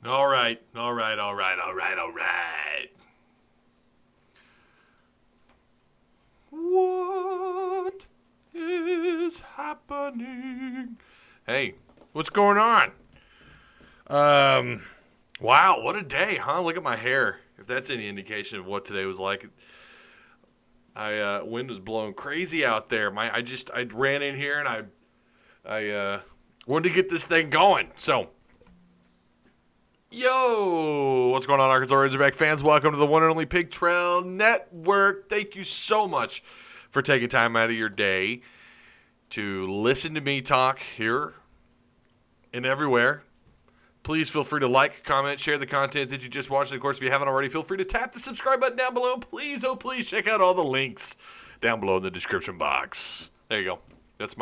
All right. What is happening? Hey, what's going on? Wow, what a day, huh? Look at my hair. If that's any indication of what today was like, wind was blowing crazy out there. I ran in here and I wanted to get this thing going. So, yo, what's going on, Arkansas Razorback fans? Welcome to the one and only Pig Trail Network. Thank you so much for taking time out of your day to listen to me talk here and everywhere. Please feel free to like, comment, share the content that you just watched. And of course, if you haven't already, feel free to tap the subscribe button down below. Please, oh please, check out all the links down below in the description box. There you go. That's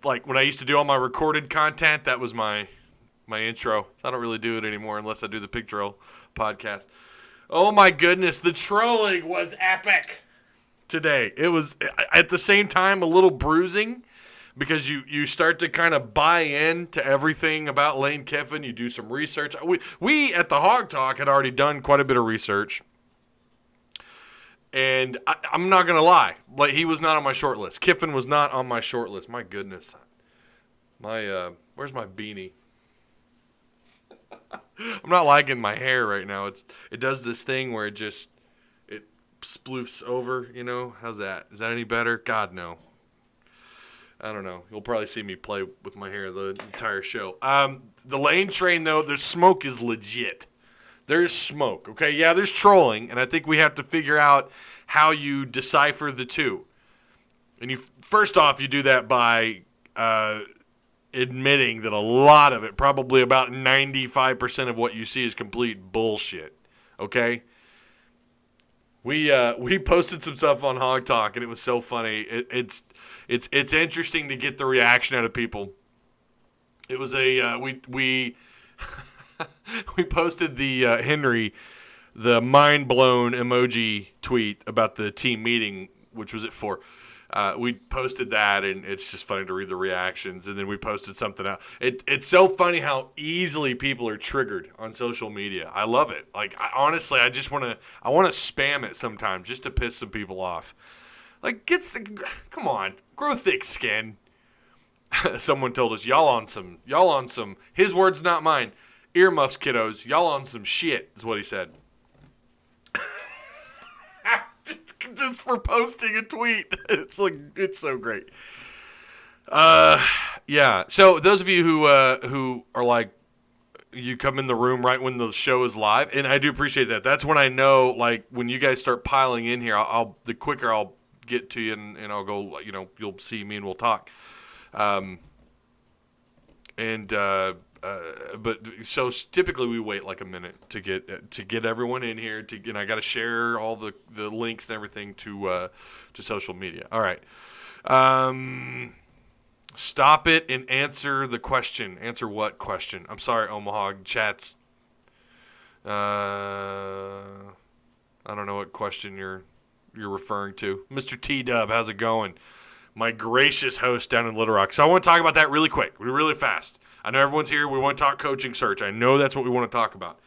like when I used to do all my recorded content. That was my intro. I don't really do it anymore unless I do the Pig Trail podcast. Oh my goodness, the trolling was epic today. It was at the same time a little bruising because you start to kind of buy into everything about Lane Kiffin. You do some research. We at the Hog Talk had already done quite a bit of research. And I'm not going to lie. Like, he was not on my short list. Kiffin was not on my short list. My goodness. Where's my beanie? I'm not liking my hair right now. It does this thing where it sploofs over, you know? How's that? Is that any better? God, no. I don't know. You'll probably see me play with my hair the entire show. The Lane train, though, the smoke is legit. There's smoke, okay? Yeah, there's trolling, and I think we have to figure out how you decipher the two. And first off, you do that by admitting that a lot of it, probably about 95% of what you see is complete bullshit, okay? We posted some stuff on Hog Talk, and it was so funny. It's interesting to get the reaction out of people. It was we we posted the Henry, the mind blown emoji tweet about the team meeting, which was at 4. We posted that, and it's just funny to read the reactions. And then we posted something else. It's so funny how easily people are triggered on social media. I love it. Like, honestly, I want to spam it sometimes just to piss some people off. Like, come on, grow thick skin. Someone told us, y'all on some, his words, not mine, earmuffs, kiddos, y'all on some shit, is what he said. just for posting a tweet. It's so great. Yeah. So those of you who are like, you come in the room right when the show is live, and I do appreciate that. That's when I know, like, when you guys start piling in here, the quicker I'll get to you, and I'll go, you know, you'll see me and we'll talk. But so typically we wait like a minute to get everyone in here. And I got to share all the links and everything to social media. All right. Stop it and answer the question. Answer what question? I'm sorry, Omaha chats. I don't know what question you're referring to. Mr. T-Dub, how's it going? My gracious host down in Little Rock. So I want to talk about that really quick, really fast. I know everyone's here. We want to talk coaching search. I know that's what we want to talk about.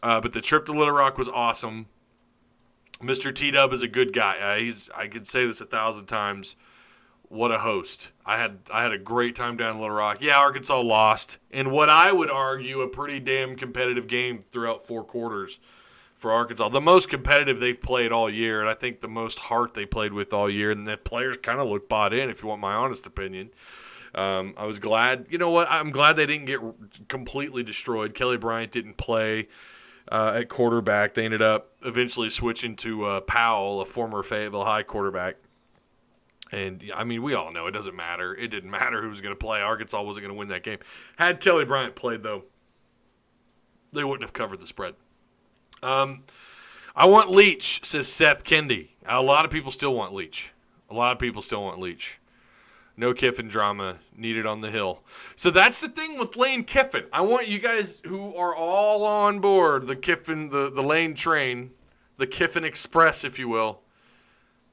But the trip to Little Rock was awesome. Mr. T-Dub is a good guy. I could say this 1,000 times. What a host. I had a great time down in Little Rock. Yeah, Arkansas lost. And what I would argue a pretty damn competitive game throughout 4 quarters for Arkansas. The most competitive they've played all year, and I think the most heart they played with all year. And the players kind of looked bought in, if you want my honest opinion. I was glad. You know what? I'm glad they didn't get completely destroyed. Kelly Bryant didn't play at quarterback. They ended up eventually switching to Powell, a former Fayetteville High quarterback. And, I mean, we all know it doesn't matter. It didn't matter who was going to play. Arkansas wasn't going to win that game. Had Kelly Bryant played, though, they wouldn't have covered the spread. I want Leach, says Seth Kendi. A lot of people still want Leach. No Kiffin drama needed on the Hill. So that's the thing with Lane Kiffin. I want you guys who are all on board the Kiffin, the Lane train, the Kiffin Express, if you will.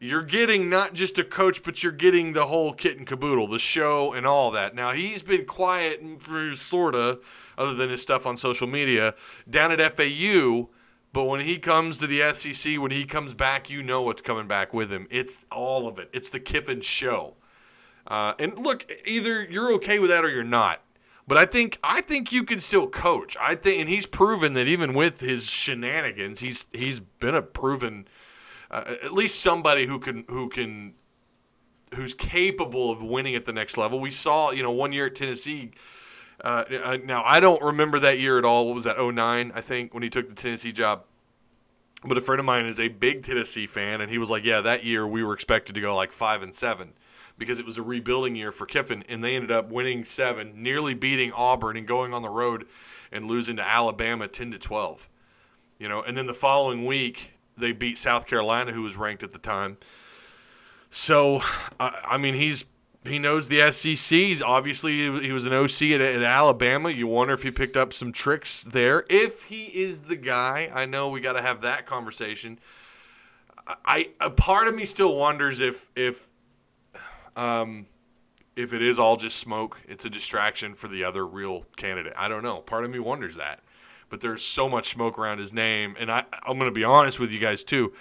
you're getting not just a coach, but you're getting the whole kit and caboodle, the show and all that. Now, he's been quiet for sorta, other than his stuff on social media, down at FAU. But when he comes to the SEC, when he comes back, you know what's coming back with him. It's all of it. It's the Kiffin show. And look, either you're okay with that or you're not. But I think you can still coach. And he's proven that even with his shenanigans, he's been a proven at least somebody who's capable of winning at the next level. We saw 1 year at Tennessee. Now, I don't remember that year at all. What was that, 2009, I think, when he took the Tennessee job? But a friend of mine is a big Tennessee fan, and he was like, yeah, that year we were expected to go like 5-7 because it was a rebuilding year for Kiffin, and they ended up winning 7, nearly beating Auburn and going on the road and losing to Alabama 10-12. And then the following week they beat South Carolina, who was ranked at the time. So, he knows the SEC. Obviously, he was an OC at Alabama. You wonder if he picked up some tricks there. If he is the guy, I know we got to have that conversation. A part of me still wonders if it is all just smoke. It's a distraction for the other real candidate. I don't know. Part of me wonders that. But there's so much smoke around his name. And I'm going to be honest with you guys, too.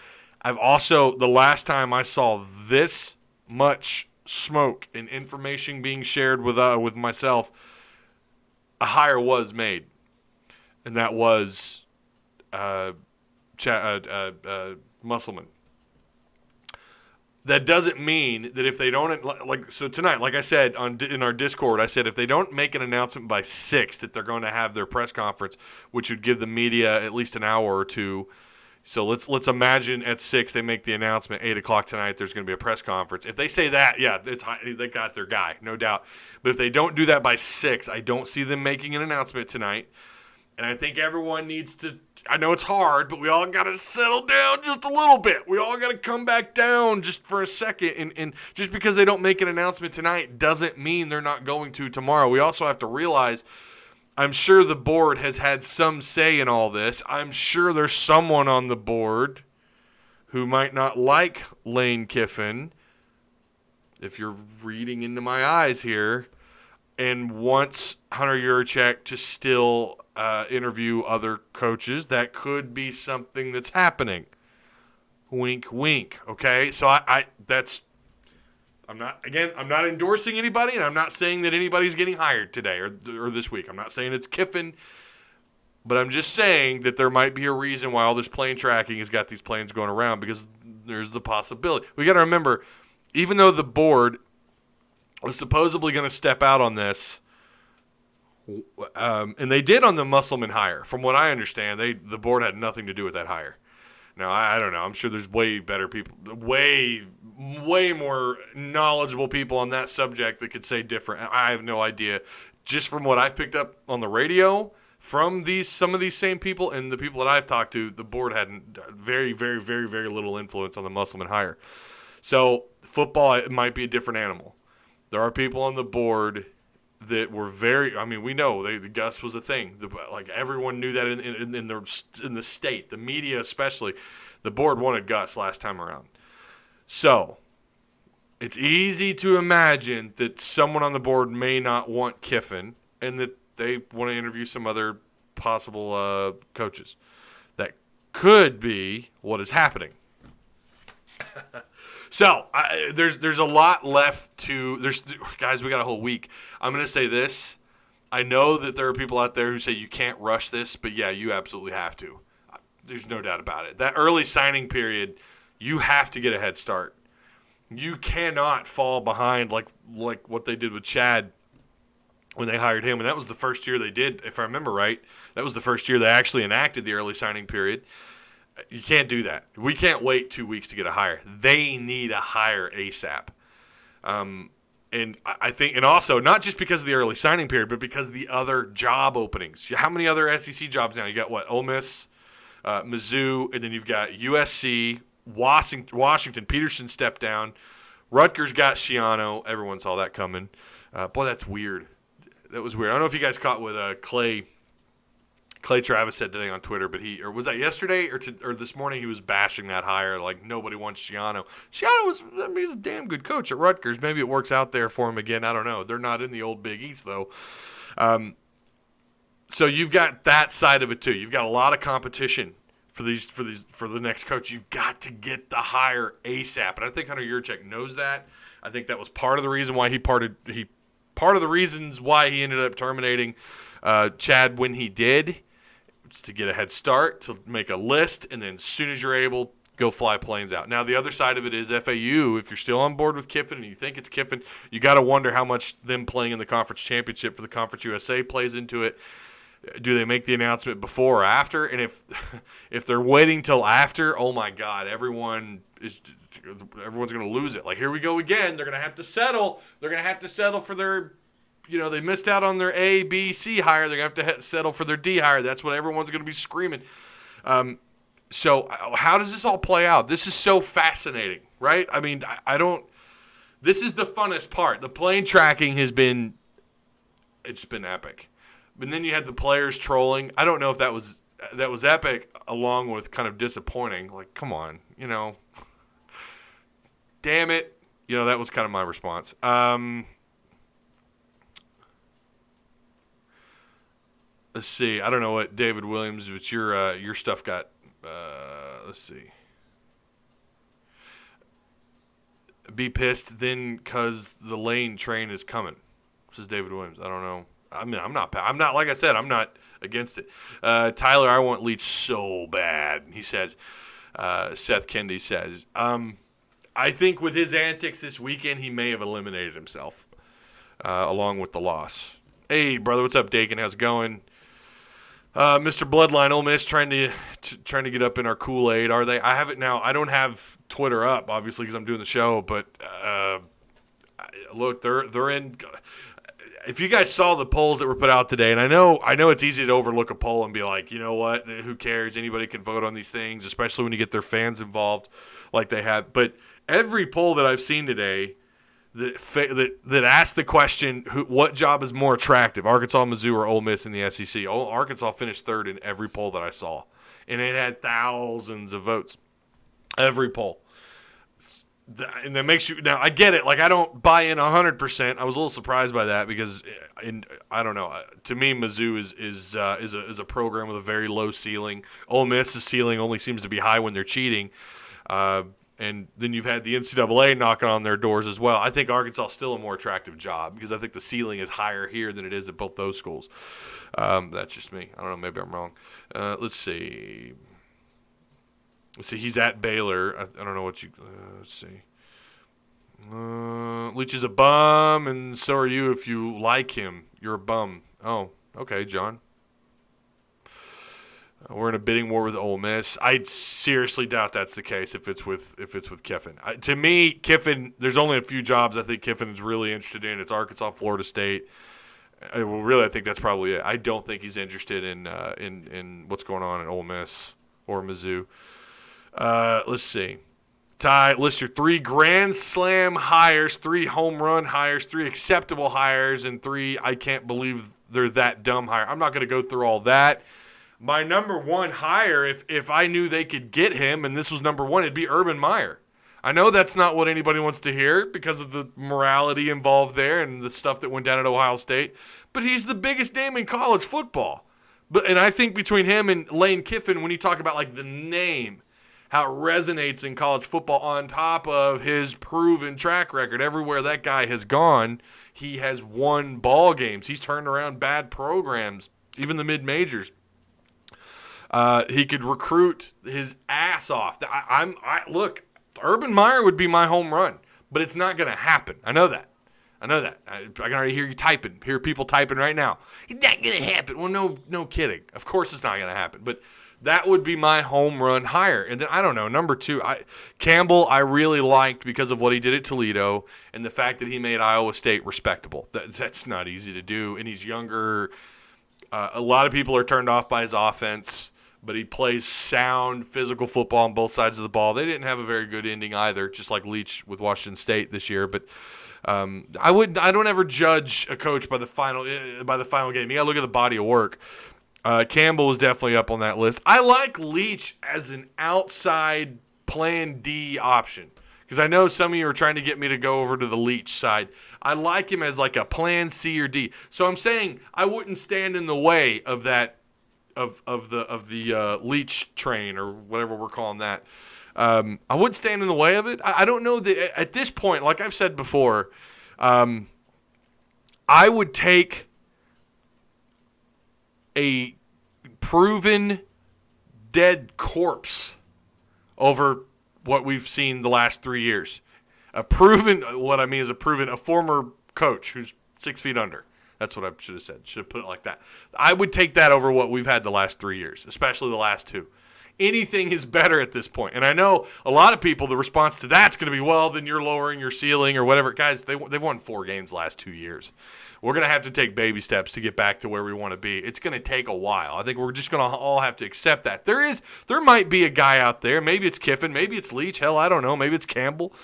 The last time I saw this much smoke and information being shared with myself, a hire was made, and that was Musselman. That doesn't mean that if they don't tonight, like I said in our Discord, I said if they don't make an announcement by 6 that they're going to have their press conference, which would give the media at least an hour or two. So let's imagine at 6 they make the announcement, 8 o'clock tonight there's going to be a press conference. If they say that, yeah, they got their guy, no doubt. But if they don't do that by 6, I don't see them making an announcement tonight. And I think everyone needs to, I know it's hard, but we all got to settle down just a little bit. We all got to come back down just for a second. And just because they don't make an announcement tonight doesn't mean they're not going to tomorrow. We also have to realize, I'm sure the board has had some say in all this. I'm sure there's someone on the board who might not like Lane Kiffin, if you're reading into my eyes here, and wants Hunter Yurachek to still interview other coaches. That could be something that's happening. Wink, wink. Okay, so I'm not endorsing anybody, and I'm not saying that anybody's getting hired today or this week. I'm not saying it's Kiffin, but I'm just saying that there might be a reason why all this plane tracking has got these planes going around, because there's the possibility. We got to remember, even though the board was supposedly going to step out on this, and they did on the Musselman hire. From what I understand, the board had nothing to do with that hire. Now, I don't know. I'm sure there's way better people, way more knowledgeable people on that subject that could say different. I have no idea. Just from what I've picked up on the radio from some of these same people and the people that I've talked to, the board had very, very, very, very little influence on the Musselman hire. So football, it might be a different animal. There are people on the board that were we know Gus was a thing. Everyone knew that in the state, the media especially. The board wanted Gus last time around. So it's easy to imagine that someone on the board may not want Kiffin and that they want to interview some other possible coaches. That could be what is happening. So there's a lot left to. Guys, we got a whole week. I'm going to say this. I know that there are people out there who say you can't rush this, but yeah, you absolutely have to. There's no doubt about it. That early signing period, you have to get a head start. You cannot fall behind like what they did with Chad when they hired him. And that was the first year they did, if I remember right. That was the first year they actually enacted the early signing period. You can't do that. We can't wait 2 weeks to get a hire. They need a hire ASAP. And I think, and also not just because of the early signing period, but because of the other job openings. How many other SEC jobs now? You got what? Ole Miss, Mizzou, and then you've got USC, Washington. Peterson stepped down. Rutgers got Schiano. Everyone saw that coming. Boy, that's weird. That was weird. I don't know if you guys caught what Clay Clay Travis said today on Twitter, but was that yesterday or this morning? He was bashing that hire like nobody wants Schiano. Schiano he's a damn good coach at Rutgers. Maybe it works out there for him again. I don't know. They're not in the old Big East though. So you've got that side of it too. You've got a lot of competition for the next coach. You've got to get the hire ASAP, and I think Hunter Yurchek knows that. I think that was part of the reason why part of the reasons why he ended up terminating Chad when he did. It's to get a head start, to make a list, and then as soon as you're able, go fly planes out. Now, the other side of it is FAU. If you're still on board with Kiffin and you think it's Kiffin, you got to wonder how much them playing in the conference championship for the Conference USA plays into it. Do they make the announcement before or after? And if they're waiting till after, oh my God, everyone's going to lose it. Like, here we go again. They're going to have to settle. They're going to have to settle for their, they missed out on their A, B, C hire. They're going to have to settle for their D hire. That's what everyone's going to be screaming. So how does this all play out? This is so fascinating, right? I mean, this is the funnest part. The plane tracking it's been epic. But then you had the players trolling. I don't know if that was epic along with kind of disappointing. Like, come on, damn it. That was kind of my response. Let's see. I don't know what David Williams, but your stuff got. Let's see. Be pissed then because the lane train is coming. This is David Williams. I don't know. I mean, I'm not, like I said, I'm not against it. Tyler, I want Leach so bad. He says, Seth Kendi says, I think with his antics this weekend, he may have eliminated himself along with the loss. Hey, brother, what's up, Dakin? How's it going? Mr. Bloodline, Ole Miss trying to get up in our Kool-Aid. Are they? I have it now. I don't have Twitter up, obviously, because I'm doing the show. But look, they're in. If you guys saw the polls that were put out today, and I know it's easy to overlook a poll and be like, you know what, who cares? Anybody can vote on these things, especially when you get their fans involved, like they have. But every poll that I've seen today that asked the question, what job is more attractive, Arkansas, Mizzou, or Ole Miss in the SEC? Arkansas finished third in every poll that I saw, and it had thousands of votes. Every poll. And that makes you – now, I get it. Like, I don't buy in 100%. I was a little surprised by that because, I don't know. To me, Mizzou is a program with a very low ceiling. Ole Miss's ceiling only seems to be high when they're cheating. And then you've had the NCAA knocking on their doors as well. I think Arkansas is still a more attractive job because I think the ceiling is higher here than it is at both those schools. That's just me. I don't know. Maybe I'm wrong. Let's see. He's at Baylor. I don't know what you let's see. Leach is a bum, and so are you if you like him. You're a bum. Oh, okay, John. We're in a bidding war with Ole Miss. I seriously doubt that's the case if it's with Kiffin. To me, Kiffin, there's only a few jobs I think Kiffin is really interested in. It's Arkansas, Florida State. Well, really, I think that's probably it. I don't think he's interested in what's going on at Ole Miss or Mizzou. Let's see. Ty, list your 3 Grand Slam hires, 3 home run hires, 3 acceptable hires, and 3 I can't believe they're that dumb hire. I'm not going to go through all that. My number 1 hire, if I knew they could get him, and this was number 1, it'd be Urban Meyer. I know that's not what anybody wants to hear because of the morality involved there and the stuff that went down at Ohio State, but he's the biggest name in college football. And I think between him and Lane Kiffin, when you talk about like the name, how it resonates in college football on top of his proven track record. Everywhere that guy has gone, he has won ball games. He's turned around bad programs, even the mid-majors. He could recruit his ass off. Look, Urban Meyer would be my home run, but it's not going to happen. I know that. I can already hear people typing right now. It's not going to happen. Well, no kidding. Of course it's not going to happen, but that would be my home run hire. And then, I don't know, number 2, Campbell I really liked because of what he did at Toledo and the fact that he made Iowa State respectable. That's not easy to do, and he's younger. A lot of people are turned off by his offense, but he plays sound physical football on both sides of the ball. They didn't have a very good ending either, just like Leach with Washington State this year. But I don't ever judge a coach by the final game. You got to look at the body of work. Campbell was definitely up on that list. I like Leach as an outside plan D option because I know some of you are trying to get me to go over to the Leach side. I like him as like a plan C or D. So I'm saying I wouldn't stand in the way of that of the Leach train or whatever we're calling that. I wouldn't stand in the way of it. I don't know that at this point, like I've said before, I would take a proven dead corpse over what we've seen the last 3 years. A former coach who's 6 feet under. That's what I should have said. Should have put it like that. I would take that over what we've had the last 3 years, especially the last 2. Anything is better at this point. And I know a lot of people, the response to that's going to be, well, then you're lowering your ceiling or whatever. Guys, they've won 4 games the last 2 years. We're going to have to take baby steps to get back to where we want to be. It's going to take a while. I think we're just going to all have to accept that. There might be a guy out there. Maybe it's Kiffin. Maybe it's Leach. Hell, I don't know. Maybe it's Campbell.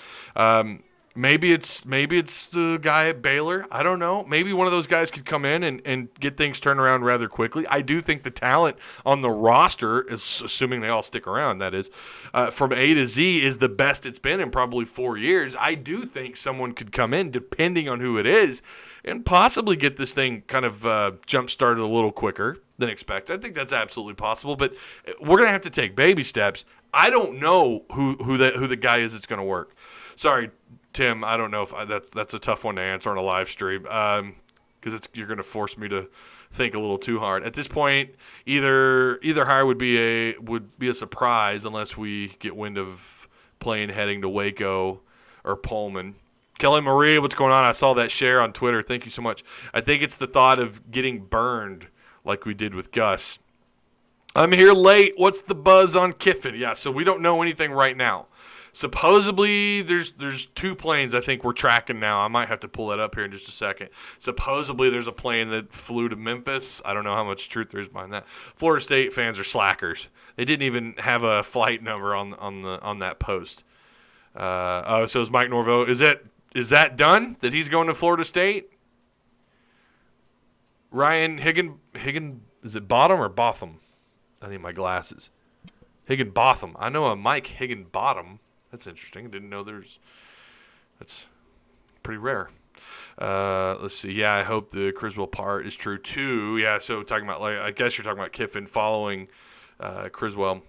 Maybe it's the guy at Baylor. I don't know. Maybe one of those guys could come in and get things turned around rather quickly. I do think the talent on the roster, is assuming they all stick around, that is, from A to Z is the best it's been in probably 4 years. I do think someone could come in, depending on who it is, and possibly get this thing kind of jump-started a little quicker than expected. I think that's absolutely possible, but we're going to have to take baby steps. I don't know who the guy is that's going to work. Sorry, Tim, I don't know if that's a tough one to answer on a live stream because you're going to force me to think a little too hard. At this point, either hire would be a surprise unless we get wind of plane heading to Waco or Pullman. Kelly Marie, what's going on? I saw that share on Twitter. Thank you so much. I think it's the thought of getting burned like we did with Gus. I'm here late. What's the buzz on Kiffin? Yeah, so we don't know anything right now. Supposedly, there's 2 planes I think we're tracking now. I might have to pull that up here in just a second. Supposedly, there's a plane that flew to Memphis. I don't know how much truth there is behind that. Florida State fans are slackers. They didn't even have a flight number on that post. So is Mike Norvell. Is that done? That he's going to Florida State? Ryan Higgin, is it Bottom or Botham? I need my glasses. Higginbotham. I know a Mike Higginbottom. That's interesting. I didn't know that's pretty rare. Let's see. Yeah, I hope the Criswell part is true too. Yeah, so talking about, like, I guess you're talking about Kiffin following Criswell.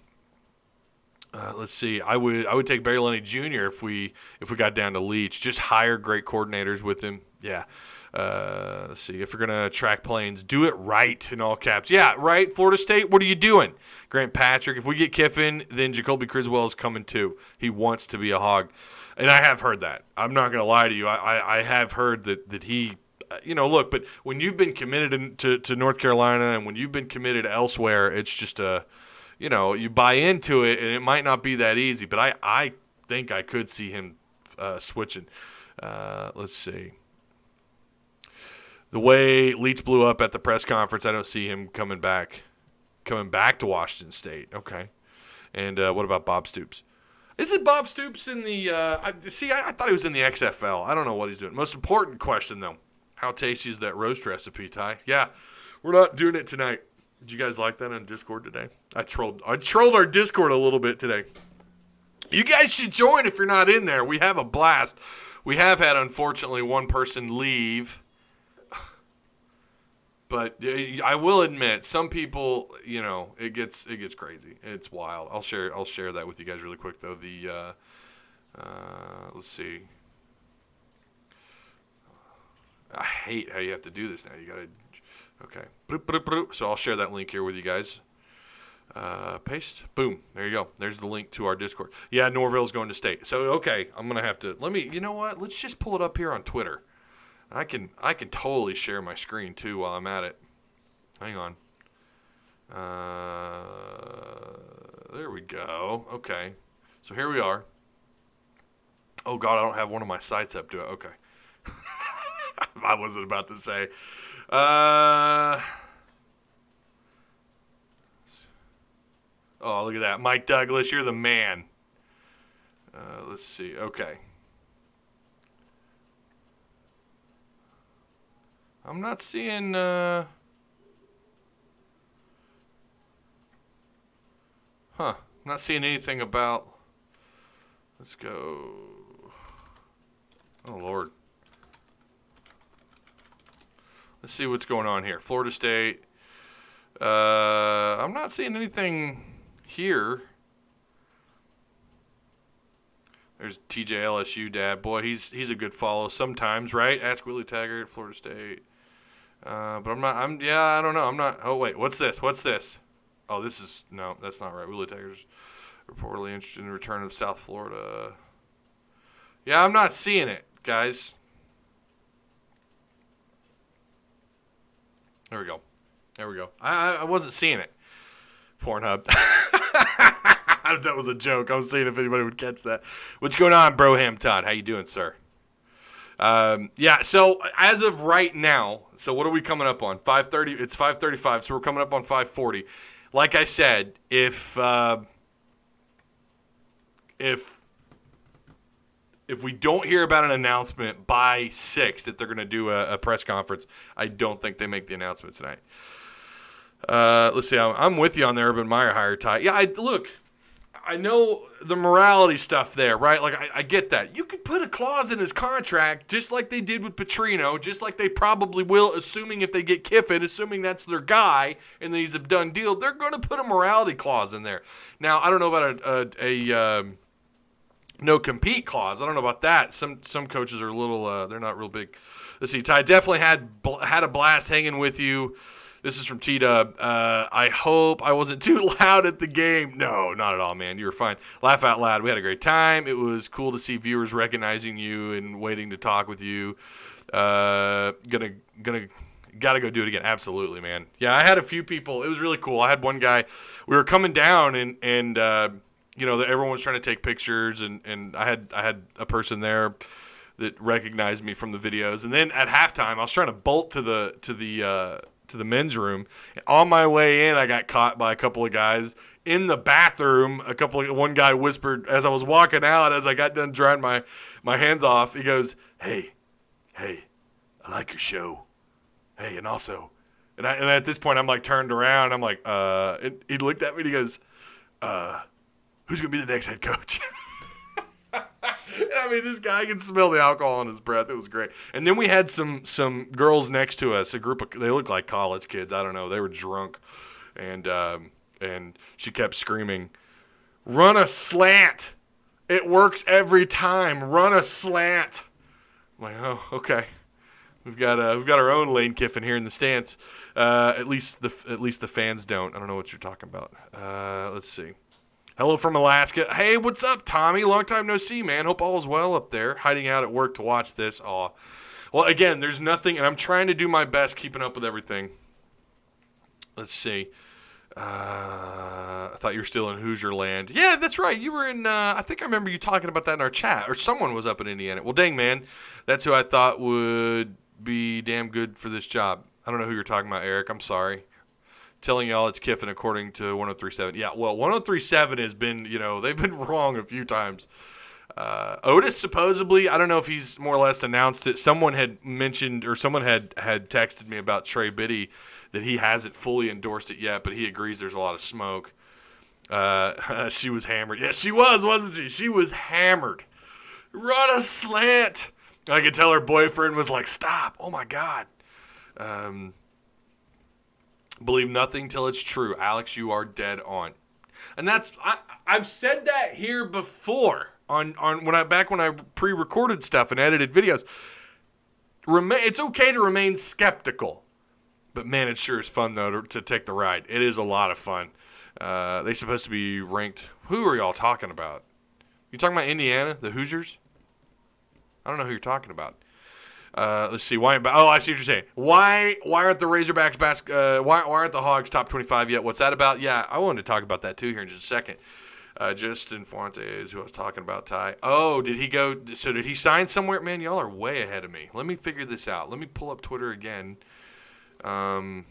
Let's see. I would take Barry Lenny Jr. if we got down to Leach. Just hire great coordinators with him. Yeah. Let's see. If you're going to track planes, do it right in all caps. Yeah, right. Florida State, what are you doing? Grant Patrick, if we get Kiffin, then Jacoby Criswell is coming too. He wants to be a Hog. And I have heard that. I'm not going to lie to you. I have heard that he, look, but when you've been committed to North Carolina and when you've been committed elsewhere, it's just you buy into it, and it might not be that easy. But I think I could see him switching. Let's see. The way Leach blew up at the press conference, I don't see him coming back to Washington State. Okay. And what about Bob Stoops? Is it Bob Stoops in the I thought he was in the XFL. I don't know what he's doing. Most important question, though. How tasty is that roast recipe, Ty? Yeah, we're not doing it tonight. Did you guys like that on Discord today? I trolled our Discord a little bit today. You guys should join if you're not in there. We have a blast. We have had, unfortunately, one person leave. But I will admit, some people, it gets crazy. It's wild. I'll share that with you guys really quick though. Let's see. I hate how you have to do this now. You gotta, okay. So I'll share that link here with you guys. Paste. Boom. There you go. There's the link to our Discord. Yeah, Norville's going to State. So okay, I'm gonna have to. You know what? Let's just pull it up here on Twitter. I can totally share my screen too while I'm at it. Hang on. There we go. Okay. So here we are. Oh God, I don't have one of my sites up to it. Okay. I wasn't about to say. Oh, look at that. Mike Douglas, you're the man. Let's see. Okay. I'm not seeing Huh. Not seeing anything about. Let's go. Oh, Lord. Let's see what's going on here. Florida State. I'm not seeing anything here. There's TJ LSU dad. Boy, he's a good follow sometimes, right? Ask Willie Taggart, Florida State. But I don't know. I'm not. Oh, wait. What's this? Oh, no, that's not right. Willie Taggart's reportedly interested in the return of South Florida. Yeah, I'm not seeing it, guys. There we go. I wasn't seeing it. Pornhub. That was a joke. I was seeing if anybody would catch that. What's going on, Broham Todd? How you doing, sir? Yeah, so as of right now, so what are we coming up on? 5:30. It's 5:35, so we're coming up on 5:40. Like I said, if we don't hear about an announcement by 6 that they're going to do a press conference, I don't think they make the announcement tonight. Let's see. I'm with you on the Urban Meyer hire, Ty. Yeah, I know the morality stuff there, right? Like, I get that. You could put a clause in his contract, just like they did with Petrino, just like they probably will, assuming if they get Kiffin, assuming that's their guy, and that he's a done deal, they're going to put a morality clause in there. Now, I don't know about a no-compete clause. I don't know about that. Some coaches are a little, they're not real big. Let's see, Ty, definitely had a blast hanging with you. This is from T-Dub. I hope I wasn't too loud at the game. No, not at all, man. You were fine. Laugh out loud. We had a great time. It was cool to see viewers recognizing you and waiting to talk with you. Gotta go do it again. Absolutely, man. Yeah, I had a few people. It was really cool. I had one guy. We were coming down and everyone was trying to take pictures, and I had a person there that recognized me from the videos. And then at halftime, I was trying to bolt to the men's room. On my way in, I got caught by a couple of guys in the bathroom. One guy whispered as I was walking out, as I got done drying my hands off. He goes, "Hey, I like your show. Hey, and also," and at this point, I'm like turned around. I'm like, and he looked at me and he goes, "Who's gonna be the next head coach?" I mean, this guy can smell the alcohol in his breath. It was great. And then we had some girls next to us, they looked like college kids. I don't know. They were drunk. And she kept screaming, "Run a slant. It works every time. Run a slant." I'm like, oh, okay. We've got our own Lane Kiffin here in the stands. At least the fans don't. I don't know what you're talking about. Let's see. Hello from Alaska. Hey, what's up, Tommy? Long time no see, man. Hope all is well up there. Hiding out at work to watch this. Aw. Well, again, there's nothing, and I'm trying to do my best keeping up with everything. Let's see. I thought you were still in Hoosier land. Yeah, that's right. You were in, I think I remember you talking about that in our chat, or someone was up in Indiana. Well, dang, man. That's who I thought would be damn good for this job. I don't know who you're talking about, Eric. I'm sorry. Telling y'all it's Kiffin according to 103.7. Yeah, well, 103.7 has been, they've been wrong a few times. Otis supposedly, I don't know if he's more or less announced it. Someone had mentioned, or someone had texted me about Trey Biddy, that he hasn't fully endorsed it yet, but he agrees there's a lot of smoke. She was hammered. Yeah, she was, wasn't she? She was hammered. Run a slant. I could tell her boyfriend was like, "Stop. Oh, my God." Believe nothing till it's true. Alex, you are dead on. And I've said that here before on when I pre-recorded stuff and edited videos. It's okay to remain skeptical. But man, it sure is fun though to take the ride. It is a lot of fun. They're supposed to be ranked. Who are y'all talking about? You talking about Indiana, the Hoosiers? I don't know who you're talking about. Let's see. Why? Oh, I see what you're saying. Why aren't the Razorbacks why aren't the Hogs top 25 yet? What's that about? Yeah, I wanted to talk about that too here in just a second. Justin Fuentes, who I was talking about, Ty. Oh, did he go? So did he sign somewhere? Man, y'all are way ahead of me. Let me figure this out. Let me pull up Twitter again. I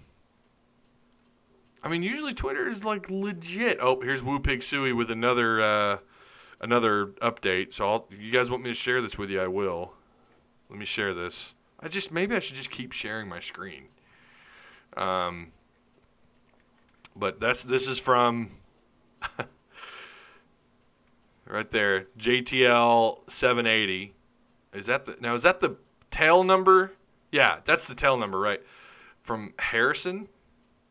mean, usually Twitter is like legit. Oh, here's Woo Pig Suey with another update. So you guys want me to share this with you? I will. Let me share this. Maybe I should just keep sharing my screen. But this is from Right there. JTL 780. Is that the tail number? Yeah, that's the tail number, right? From Harrison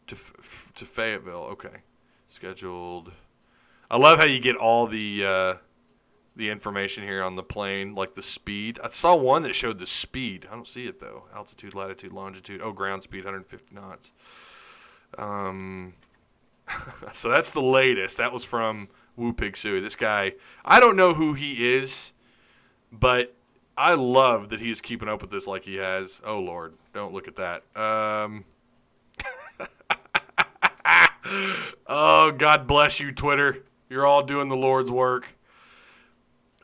to Fayetteville. Okay. Scheduled. I love how you get all the information here on the plane, like the speed. I saw one that showed the speed. I don't see it, though. Altitude, latitude, longitude. Oh, ground speed, 150 knots. So that's the latest. That was from Woo Pig Sooie. This guy, I don't know who he is, but I love that he's keeping up with this like he has. Oh, Lord. Don't look at that. Oh, God bless you, Twitter. You're all doing the Lord's work.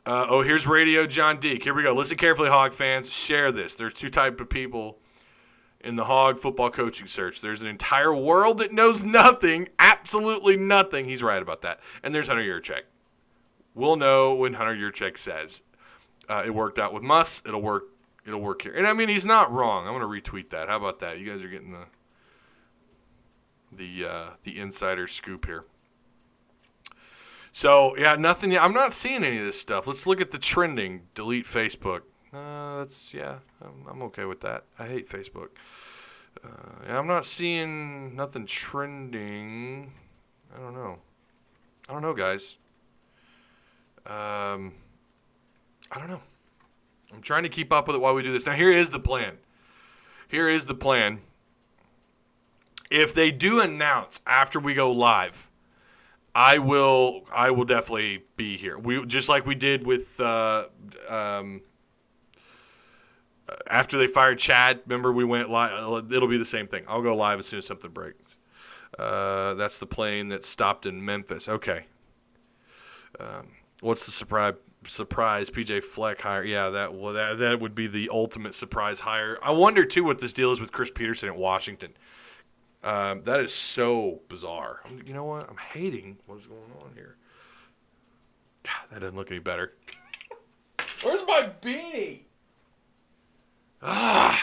Here's Radio John Deek. Here we go. Listen carefully, Hog fans. Share this. There's two types of people in the Hog football coaching search. There's an entire world that knows nothing, absolutely nothing. He's right about that. And there's Hunter Yurchek. We'll know when Hunter Yurchek says it worked out with Muss. It'll work here. And I mean, he's not wrong. I'm going to retweet that. How about that? You guys are getting the insider scoop here. So, yeah, nothing. I'm not seeing any of this stuff. Let's look at the trending. Delete Facebook. I'm okay with that. I hate Facebook. I'm not seeing nothing trending. I don't know, guys. I don't know. I'm trying to keep up with it while we do this. Now, here is the plan. If they do announce after we go live, I will definitely be here. We just like we did with after they fired Chad. Remember, we went live. It'll be the same thing. I'll go live as soon as something breaks. That's the plane that stopped in Memphis. Okay. What's the surprise PJ Fleck hire? Yeah, that would be the ultimate surprise hire. I wonder too what this deal is with Chris Peterson at Washington. That is so bizarre. You know what? I'm hating what's going on here. God, that doesn't look any better. Where's my beanie? My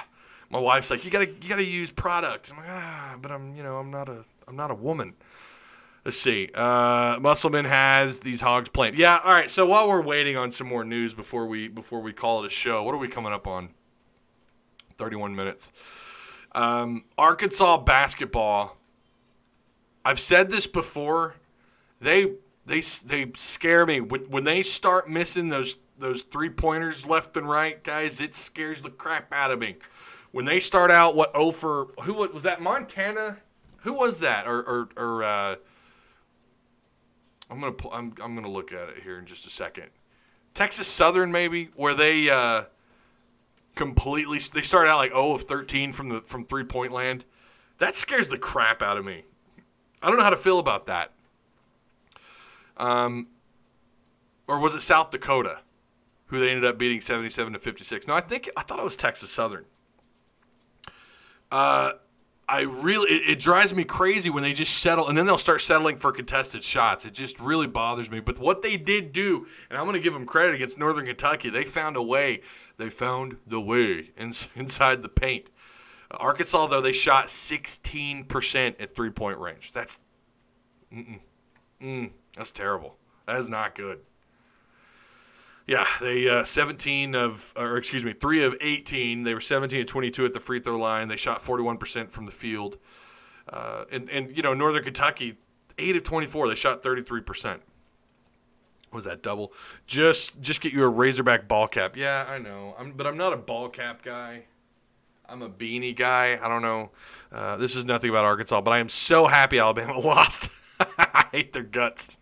wife's like, you gotta use product. I'm like, but I'm not a woman. Let's see. Musselman has these Hogs planned. Yeah, all right. So while we're waiting on some more news before we call it a show, what are we coming up on? 31 minutes. Arkansas basketball. I've said this before. They scare me when they start missing those 3-pointers left and right, guys. It scares the crap out of me. When they start out, who was that? Montana? Who was that? I'm gonna look at it here in just a second. Texas Southern, maybe, where they they started out like 0 of 13 from 3-point land. That scares the crap out of me. I don't know how to feel about that. Or was it South Dakota, who they ended up beating 77-56? No, I thought it was Texas Southern. It drives me crazy when they just settle, and then they'll start settling for contested shots. It just really bothers me. But what they did do, and I'm going to give them credit against Northern Kentucky, they found a way. They found the way inside the paint. Arkansas, though, they shot 16% at 3-point range. That's terrible. That is not good. Yeah, they 3 of 18. They were 17 of 22 at the free throw line. They shot 41% from the field. And Northern Kentucky, 8 of 24. They shot 33%. Was that double? Just get you a Razorback ball cap. Yeah, I know. But I'm not a ball cap guy. I'm a beanie guy. I don't know. This is nothing about Arkansas, but I am so happy Alabama lost. I hate their guts.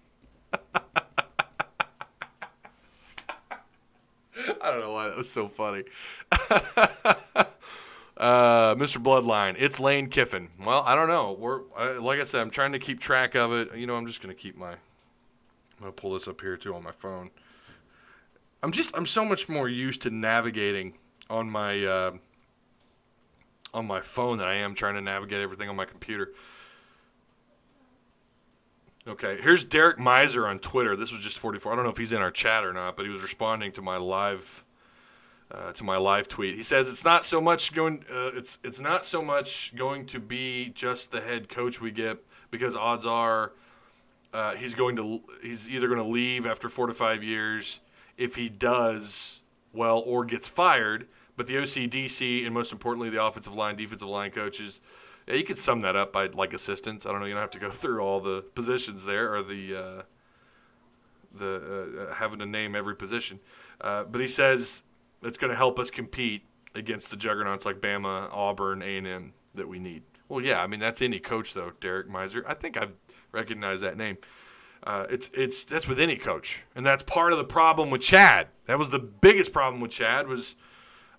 I don't know why that was so funny. Mr. Bloodline, it's Lane Kiffin. Well, I don't know. Like I said, I'm trying to keep track of it. I'm just going to I'm going to pull this up here too on my phone. I'm so much more used to navigating on my phone than I am trying to navigate everything on my computer. Okay, here's Derek Miser on Twitter. This was just 44. I don't know if he's in our chat or not, but he was responding to my live tweet. He says it's not so much going to be just the head coach we get, because odds are he's either going to leave after 4 to 5 years if he does well or gets fired. But the OC, and most importantly, the offensive line, defensive line coaches, you could sum that up by like assistants. I don't know. You don't have to go through all the positions there or the having to name every position. But he says it's going to help us compete against the juggernauts like Bama, Auburn, A&M that we need. Well, yeah, I mean that's any coach though, Derek Miser. I think I've recognized that name. That's with any coach, and that's part of the problem with Chad. That was the biggest problem with Chad was,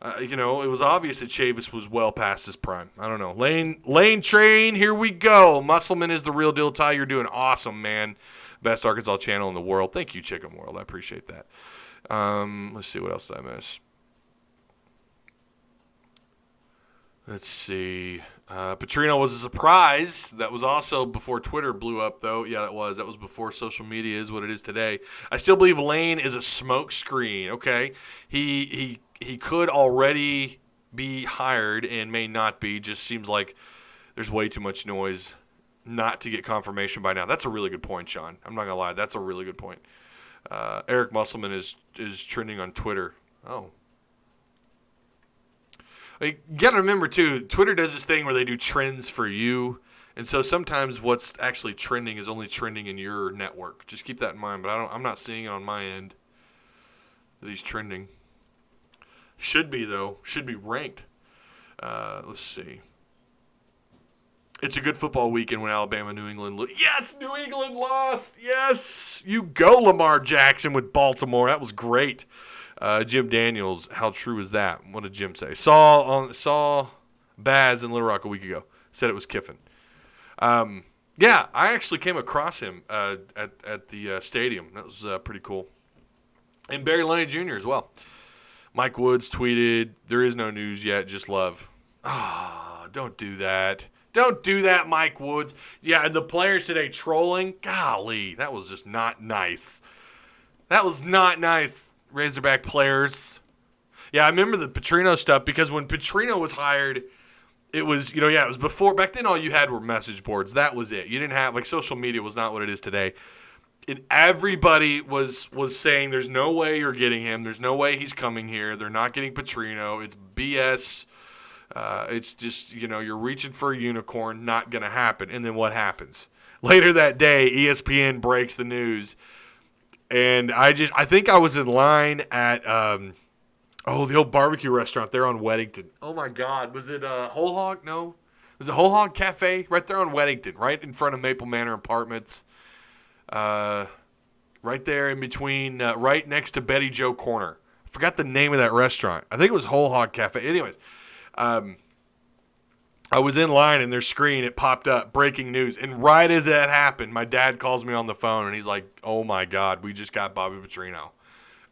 it was obvious that Chavis was well past his prime. I don't know. Lane train, here we go. Musselman is the real deal. Ty, you're doing awesome, man. Best Arkansas channel in the world. Thank you, Chicken World. I appreciate that. Let's see, what else did I miss? Let's see. Petrino was a surprise. That was also before Twitter blew up, though. Yeah, that was. That was before social media is what it is today. I still believe Lane is a smokescreen. Okay, he could already be hired and may not be. Just seems like there's way too much noise not to get confirmation by now. That's a really good point, Sean. I'm not gonna lie. That's a really good point. Eric Musselman is trending on Twitter. Oh. You got to remember, too, Twitter does this thing where they do trends for you. And so sometimes what's actually trending is only trending in your network. Just keep that in mind. But I'm not seeing it on my end that he's trending. Should be, though. Should be ranked. Let's see. It's a good football weekend when Alabama, New England. Yes, New England lost. Yes. You go, Lamar Jackson with Baltimore. That was great. Jim Daniels, how true is that? What did Jim say? Saw Baz in Little Rock a week ago. Said it was Kiffin. Yeah, I actually came across him at the stadium. That was pretty cool. And Barry Loney Jr. as well. Mike Woods tweeted, "There is no news yet, just love." Oh, don't do that. Don't do that, Mike Woods. Yeah, and the players today trolling. Golly, that was just not nice. That was not nice. Razorback players. Yeah, I remember the Petrino stuff because when Petrino was hired, it was, it was before. Back then, all you had were message boards. That was it. You didn't have, social media was not what it is today. And everybody was saying there's no way you're getting him. There's no way he's coming here. They're not getting Petrino. It's BS. It's just, you're reaching for a unicorn. Not going to happen. And then what happens? Later that day, ESPN breaks the news. And I think I was in line at, the old barbecue restaurant there on Weddington. Oh, my God. Was it Whole Hog? No. Was it Whole Hog Cafe? Right there on Weddington, right in front of Maple Manor Apartments. Right there in between, right next to Betty Joe Corner. I forgot the name of that restaurant. I think it was Whole Hog Cafe. Anyways, I was in line and their screen, it popped up, breaking news. And right as that happened, my dad calls me on the phone and he's like, "Oh my God, we just got Bobby Petrino."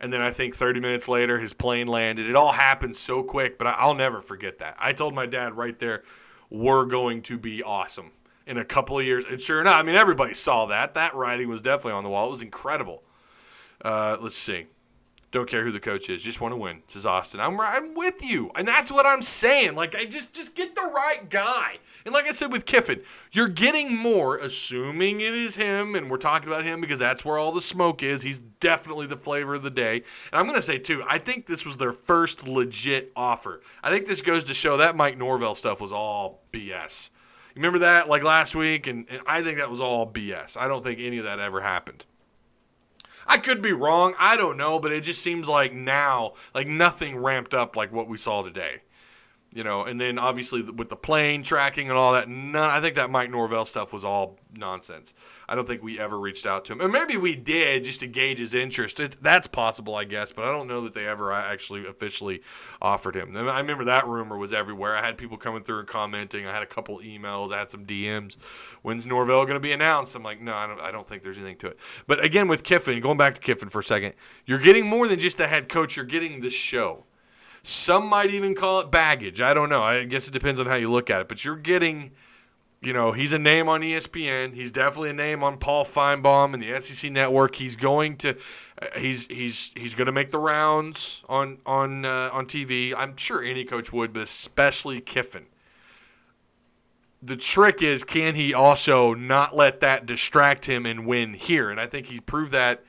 And then I think 30 minutes later, his plane landed. It all happened so quick, but I'll never forget that. I told my dad right there, we're going to be awesome in a couple of years. And sure enough, everybody saw that. That writing was definitely on the wall. It was incredible. Let's see. Don't care who the coach is. Just want to win, says Austin. I'm with you. And that's what I'm saying. I just get the right guy. And like I said with Kiffin, you're getting more, assuming it is him, and we're talking about him because that's where all the smoke is. He's definitely the flavor of the day. And I'm going to say, too, I think this was their first legit offer. I think this goes to show that Mike Norvell stuff was all BS. You remember that, last week? And I think that was all BS. I don't think any of that ever happened. I could be wrong. I don't know, but it just seems like now, nothing ramped up like what we saw today. And then obviously with the plane tracking and all that, I think that Mike Norvell stuff was all nonsense. I don't think we ever reached out to him. And maybe we did just to gauge his interest. That's possible, I guess, but I don't know that they ever actually officially offered him. And I remember that rumor was everywhere. I had people coming through and commenting. I had a couple emails. I had some DMs. When's Norvell going to be announced? I'm like, no, I don't think there's anything to it. But again, with Kiffin, going back to Kiffin for a second, you're getting more than just a head coach. You're getting the show. Some might even call it baggage. I don't know. I guess it depends on how you look at it. But you're getting, he's a name on ESPN. He's definitely a name on Paul Feinbaum and the SEC Network. He's going to, he's going to make the rounds on TV. I'm sure any coach would, but especially Kiffin. The trick is, can he also not let that distract him and win here? And I think he proved that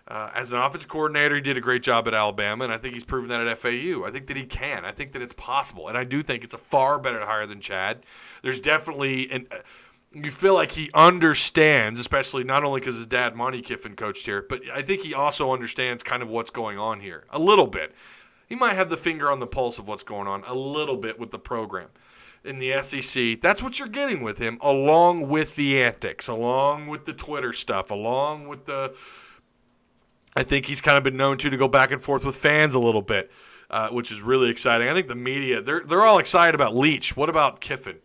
as an offensive coordinator. He did a great job at Alabama, and I think he's proven that at FAU. I think that he can. I think that it's possible, and I do think it's a far better hire than Chad. There's definitely you feel like he understands, especially not only because his dad, Monty Kiffin, coached here, but I think he also understands kind of what's going on here a little bit. He might have the finger on the pulse of what's going on a little bit with the program. In the SEC, that's what you're getting with him, along with the antics, along with the Twitter stuff, along with the – I think he's kind of been known to go back and forth with fans a little bit, which is really exciting. I think the media, they're all excited about Leach. What about Kiffin?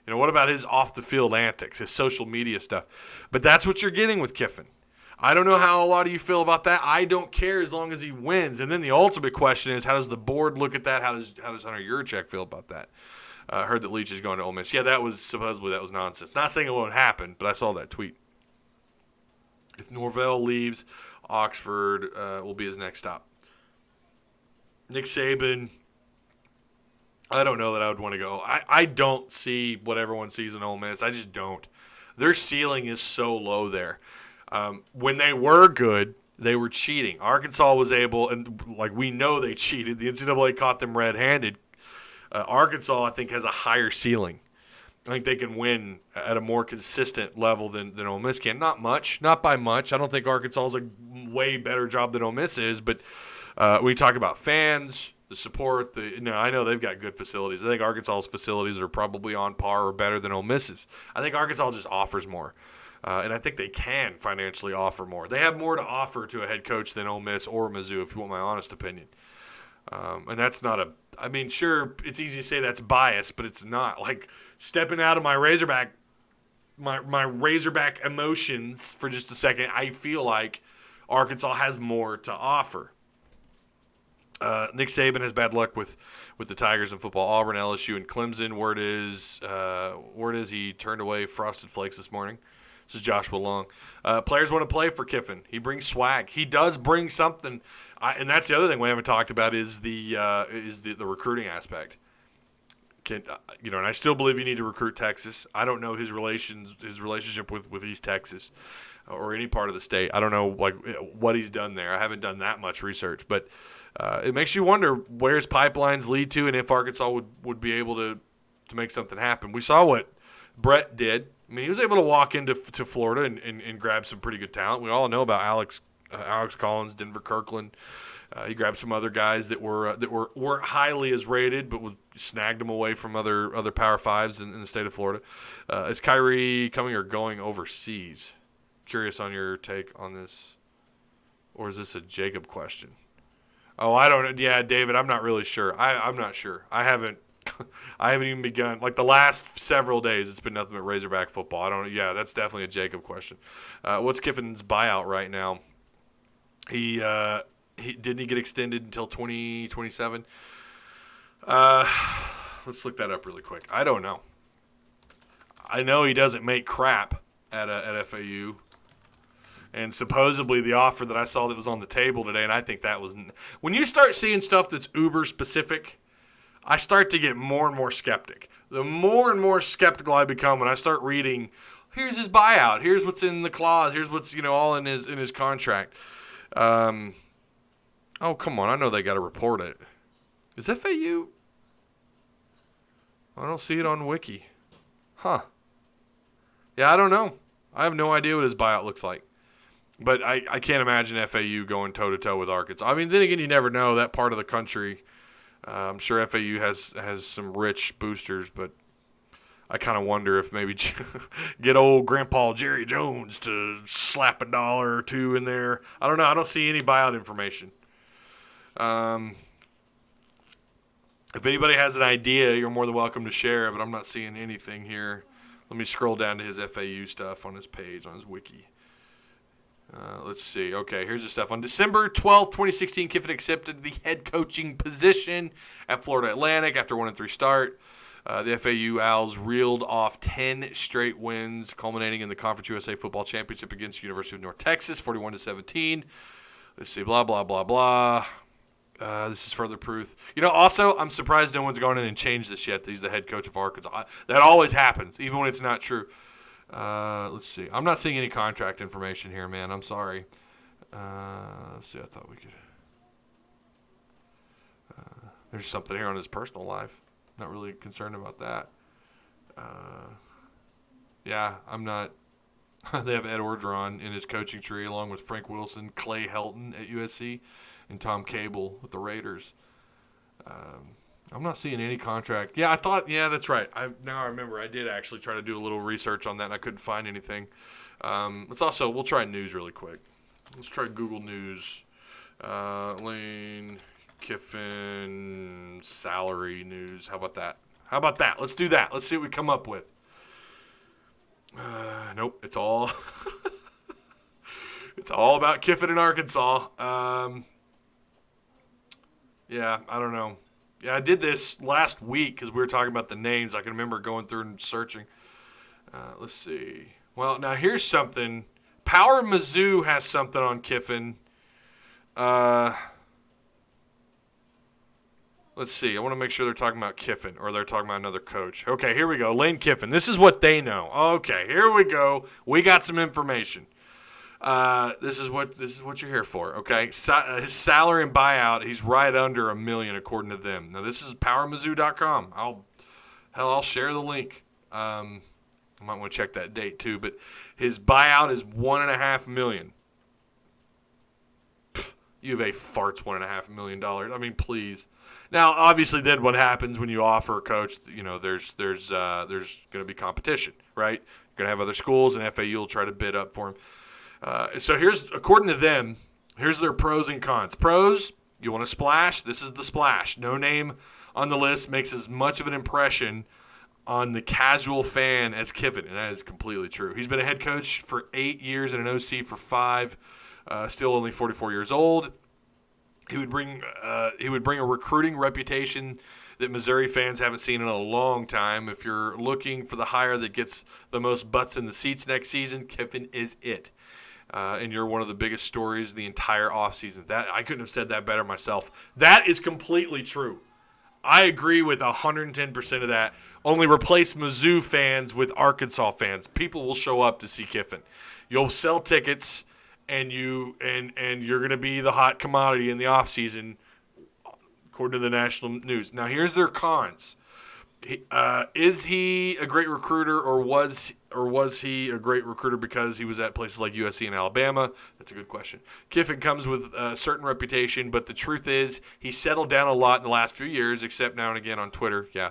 What about his off-the-field antics, his social media stuff? But that's what you're getting with Kiffin. I don't know how a lot of you feel about that. I don't care as long as he wins. And then the ultimate question is, how does the board look at that? How does Hunter Yurachek feel about that? I heard that Leach is going to Ole Miss. Yeah, that was nonsense. Not saying it won't happen, but I saw that tweet. If Norvell leaves, Oxford will be his next stop. Nick Saban, I don't know that I would want to go. I don't see what everyone sees in Ole Miss. I just don't. Their ceiling is so low there. When they were good, they were cheating. Arkansas was able, and we know they cheated. The NCAA caught them red-handed. Arkansas, I think, has a higher ceiling. I think they can win at a more consistent level than Ole Miss can. Not much, not by much. I don't think Arkansas is a way better job than Ole Miss is, but when you talk about fans, the support, I know they've got good facilities. I think Arkansas's facilities are probably on par or better than Ole Miss's. I think Arkansas just offers more, and I think they can financially offer more. They have more to offer to a head coach than Ole Miss or Mizzou, if you want my honest opinion. And that's not sure, it's easy to say that's bias, but it's not. Stepping out of my Razorback emotions for just a second, I feel like Arkansas has more to offer. Nick Saban has bad luck with the Tigers in football. Auburn, LSU, and Clemson. Word is he turned away Frosted Flakes this morning. This is Joshua Long. Players want to play for Kiffin. He brings swag. He does bring something. And that's the other thing we haven't talked about is the recruiting aspect. And I still believe you need to recruit Texas. I don't know his relationship with East Texas or any part of the state. I don't know what he's done there. I haven't done that much research, but it makes you wonder where his pipelines lead to and if Arkansas would be able to make something happen. We saw what Brett did. I mean, he was able to walk into Florida and grab some pretty good talent. We all know about Alex Collins, Denver Kirkland. He grabbed some other guys that weren't highly as rated, but snagged them away from other Power Fives in the state of Florida. Is Kyrie coming or going overseas? Curious on your take on this, or is this a Jacob question? Oh, I don't know. Yeah, David, I'm not really sure. I'm not sure. I haven't even begun. The last several days, it's been nothing but Razorback football. I don't know. Yeah, that's definitely a Jacob question. What's Kiffin's buyout right now? He didn't he get extended until 2027? Let's look that up really quick. I don't know. I know he doesn't make crap at FAU. And supposedly the offer that I saw that was on the table today, and I think that was – when you start seeing stuff that's uber-specific, I start to get more and more skeptic. The more and more skeptical I become when I start reading, here's his buyout, here's what's in the clause, here's what's all in his contract. Oh, come on, I know they got to report it. Is FAU? I don't see it on Wiki. Huh. Yeah, I don't know. I have no idea what his buyout looks like. But I can't imagine FAU going toe-to-toe with Arkansas. I mean, then again, you never know. That part of the country, I'm sure FAU has some rich boosters, but I kind of wonder if maybe get old Grandpa Jerry Jones to slap $1 or $2 in there. I don't know. I don't see any buyout information. If anybody has an idea, you're more than welcome to share, but I'm not seeing anything here. Let me scroll down to his FAU stuff on his page, on his wiki. Let's see. Okay, here's the stuff. On December 12th, 2016, Kiffin accepted the head coaching position at Florida Atlantic after 1-3 start. The FAU Owls reeled off 10 straight wins, culminating in the Conference USA Football Championship against University of North Texas, 41-17. Let's see. Blah, blah, blah, blah. This is further proof. Also, I'm surprised no one's gone in and changed this yet. He's the head coach of Arkansas. That always happens, even when it's not true. Let's see. I'm not seeing any contract information here, man. I'm sorry. Let's see. I thought we could. There's something here on his personal life. Not really concerned about that. Yeah, I'm not. They have Ed Orgeron in his coaching tree, along with Frank Wilson, Clay Helton at USC, and Tom Cable with the Raiders. I'm not seeing any contract. Yeah, that's right. Now I remember I did actually try to do a little research on that, and I couldn't find anything. We'll try news really quick. Let's try Google News. Lane Kiffin salary news. How about that? Let's do that. Let's see what we come up with. Nope, it's all it's all about Kiffin in Arkansas. Yeah, I don't know. Yeah, I did this last week because we were talking about the names. I can remember going through and searching. Let's see. Well, now here's something. Power Mizzou has something on Kiffin. Let's see. I want to make sure they're talking about Kiffin or they're talking about another coach. Okay, here we go. Lane Kiffin. This is what they know. Okay, here we go. We got some information. This is what you're here for. Okay, his salary and buyout. He's right under $1 million according to them. Now this is PowerMizzou.com. I'll share the link. I might want to check that date too. But his buyout is $1.5 million. U of A farts $1.5 million. I mean, please. Now, obviously, then what happens when you offer a coach? There's going to be competition, right? You're going to have other schools, and FAU will try to bid up for him. So according to them, here's their pros and cons. Pros: you want to splash? This is the splash. No name on the list makes as much of an impression on the casual fan as Kiffin, and that is completely true. He's been a head coach for 8 years and an OC for 5. Still only 44 years old. He would bring a recruiting reputation that Missouri fans haven't seen in a long time. If you're looking for the hire that gets the most butts in the seats next season, Kiffin is it. And you're one of the biggest stories of the entire offseason. That I couldn't have said that better myself. That is completely true. I agree with 110% of that. Only replace Mizzou fans with Arkansas fans. People will show up to see Kiffin. You'll sell tickets. And you're going to be the hot commodity in the offseason, according to the national news. Now, here's their cons. Is he a great recruiter, or was he a great recruiter because he was at places like USC and Alabama? That's a good question. Kiffin comes with a certain reputation, but the truth is he settled down a lot in the last few years, except now and again on Twitter. Yeah,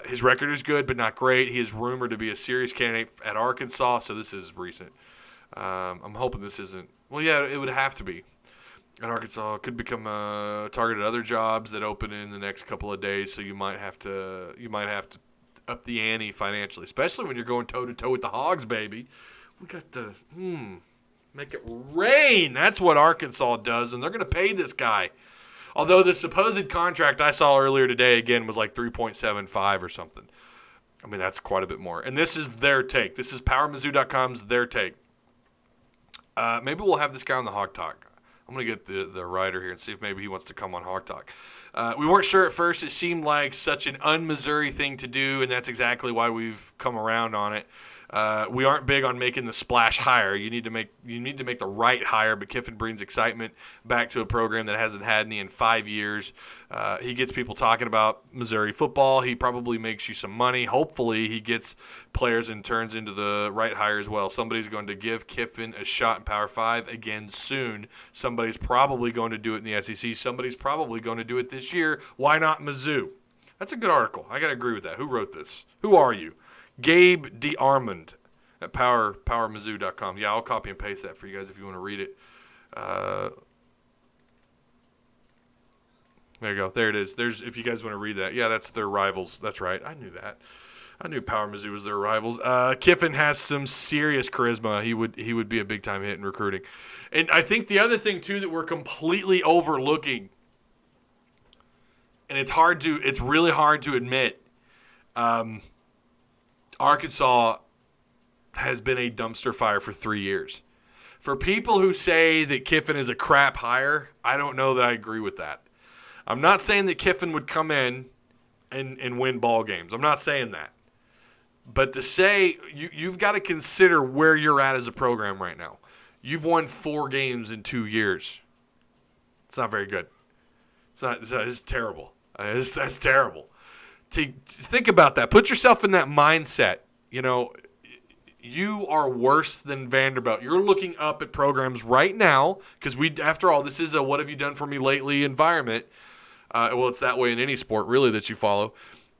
his record is good, but not great. He is rumored to be a serious candidate at Arkansas, so this is recent. I'm hoping this isn't. Well, yeah, it would have to be. And Arkansas could become a target at other jobs that open in the next couple of days. So you might have to up the ante financially, especially when you're going toe to toe with the Hogs, baby. We got to make it rain. That's what Arkansas does, and they're going to pay this guy. Although the supposed contract I saw earlier today again was like 3.75 or something. I mean, that's quite a bit more. And this is their take. This is PowerMizzou.com's their take. Maybe we'll have this guy on the Hog Talk. I'm going to get the writer here and see if maybe he wants to come on Hog Talk. We weren't sure at first. It seemed like such an un-Missouri thing to do, and that's exactly why we've come around on it. We aren't big on making the splash hire. You need to make the right hire, but Kiffin brings excitement back to a program that hasn't had any in 5 years. He gets people talking about Missouri football. He probably makes you some money. Hopefully he gets players and turns into the right hire as well. Somebody's going to give Kiffin a shot in Power 5 again soon. Somebody's probably going to do it in the SEC. Somebody's probably going to do it this year. Why not Mizzou? That's a good article. I got to agree with that. Who wrote this? Who are you? Gabe DeArmond at PowerMizzou.com. Yeah, I'll copy and paste that for you guys if you want to read it. There you go. There it is. If you guys want to read that. Yeah, that's their rivals. That's right. I knew that. I knew Power Mizzou was their rivals. Kiffin has some serious charisma. He would be a big-time hit in recruiting. And I think the other thing, too, that we're completely overlooking, and it's really hard to admit, Arkansas has been a dumpster fire for 3 years. For people who say that Kiffin is a crap hire, I don't know that I agree with that. I'm not saying that Kiffin would come in and win ball games. I'm not saying that. But to say you've got to consider where you're at as a program right now. You've won 4 games in 2 years. It's not very good. It's terrible. That's terrible. To think about that. Put yourself in that mindset. You are worse than Vanderbilt. You're looking up at programs right now because after all, this is a what have you done for me lately environment. Well, it's that way in any sport really that you follow,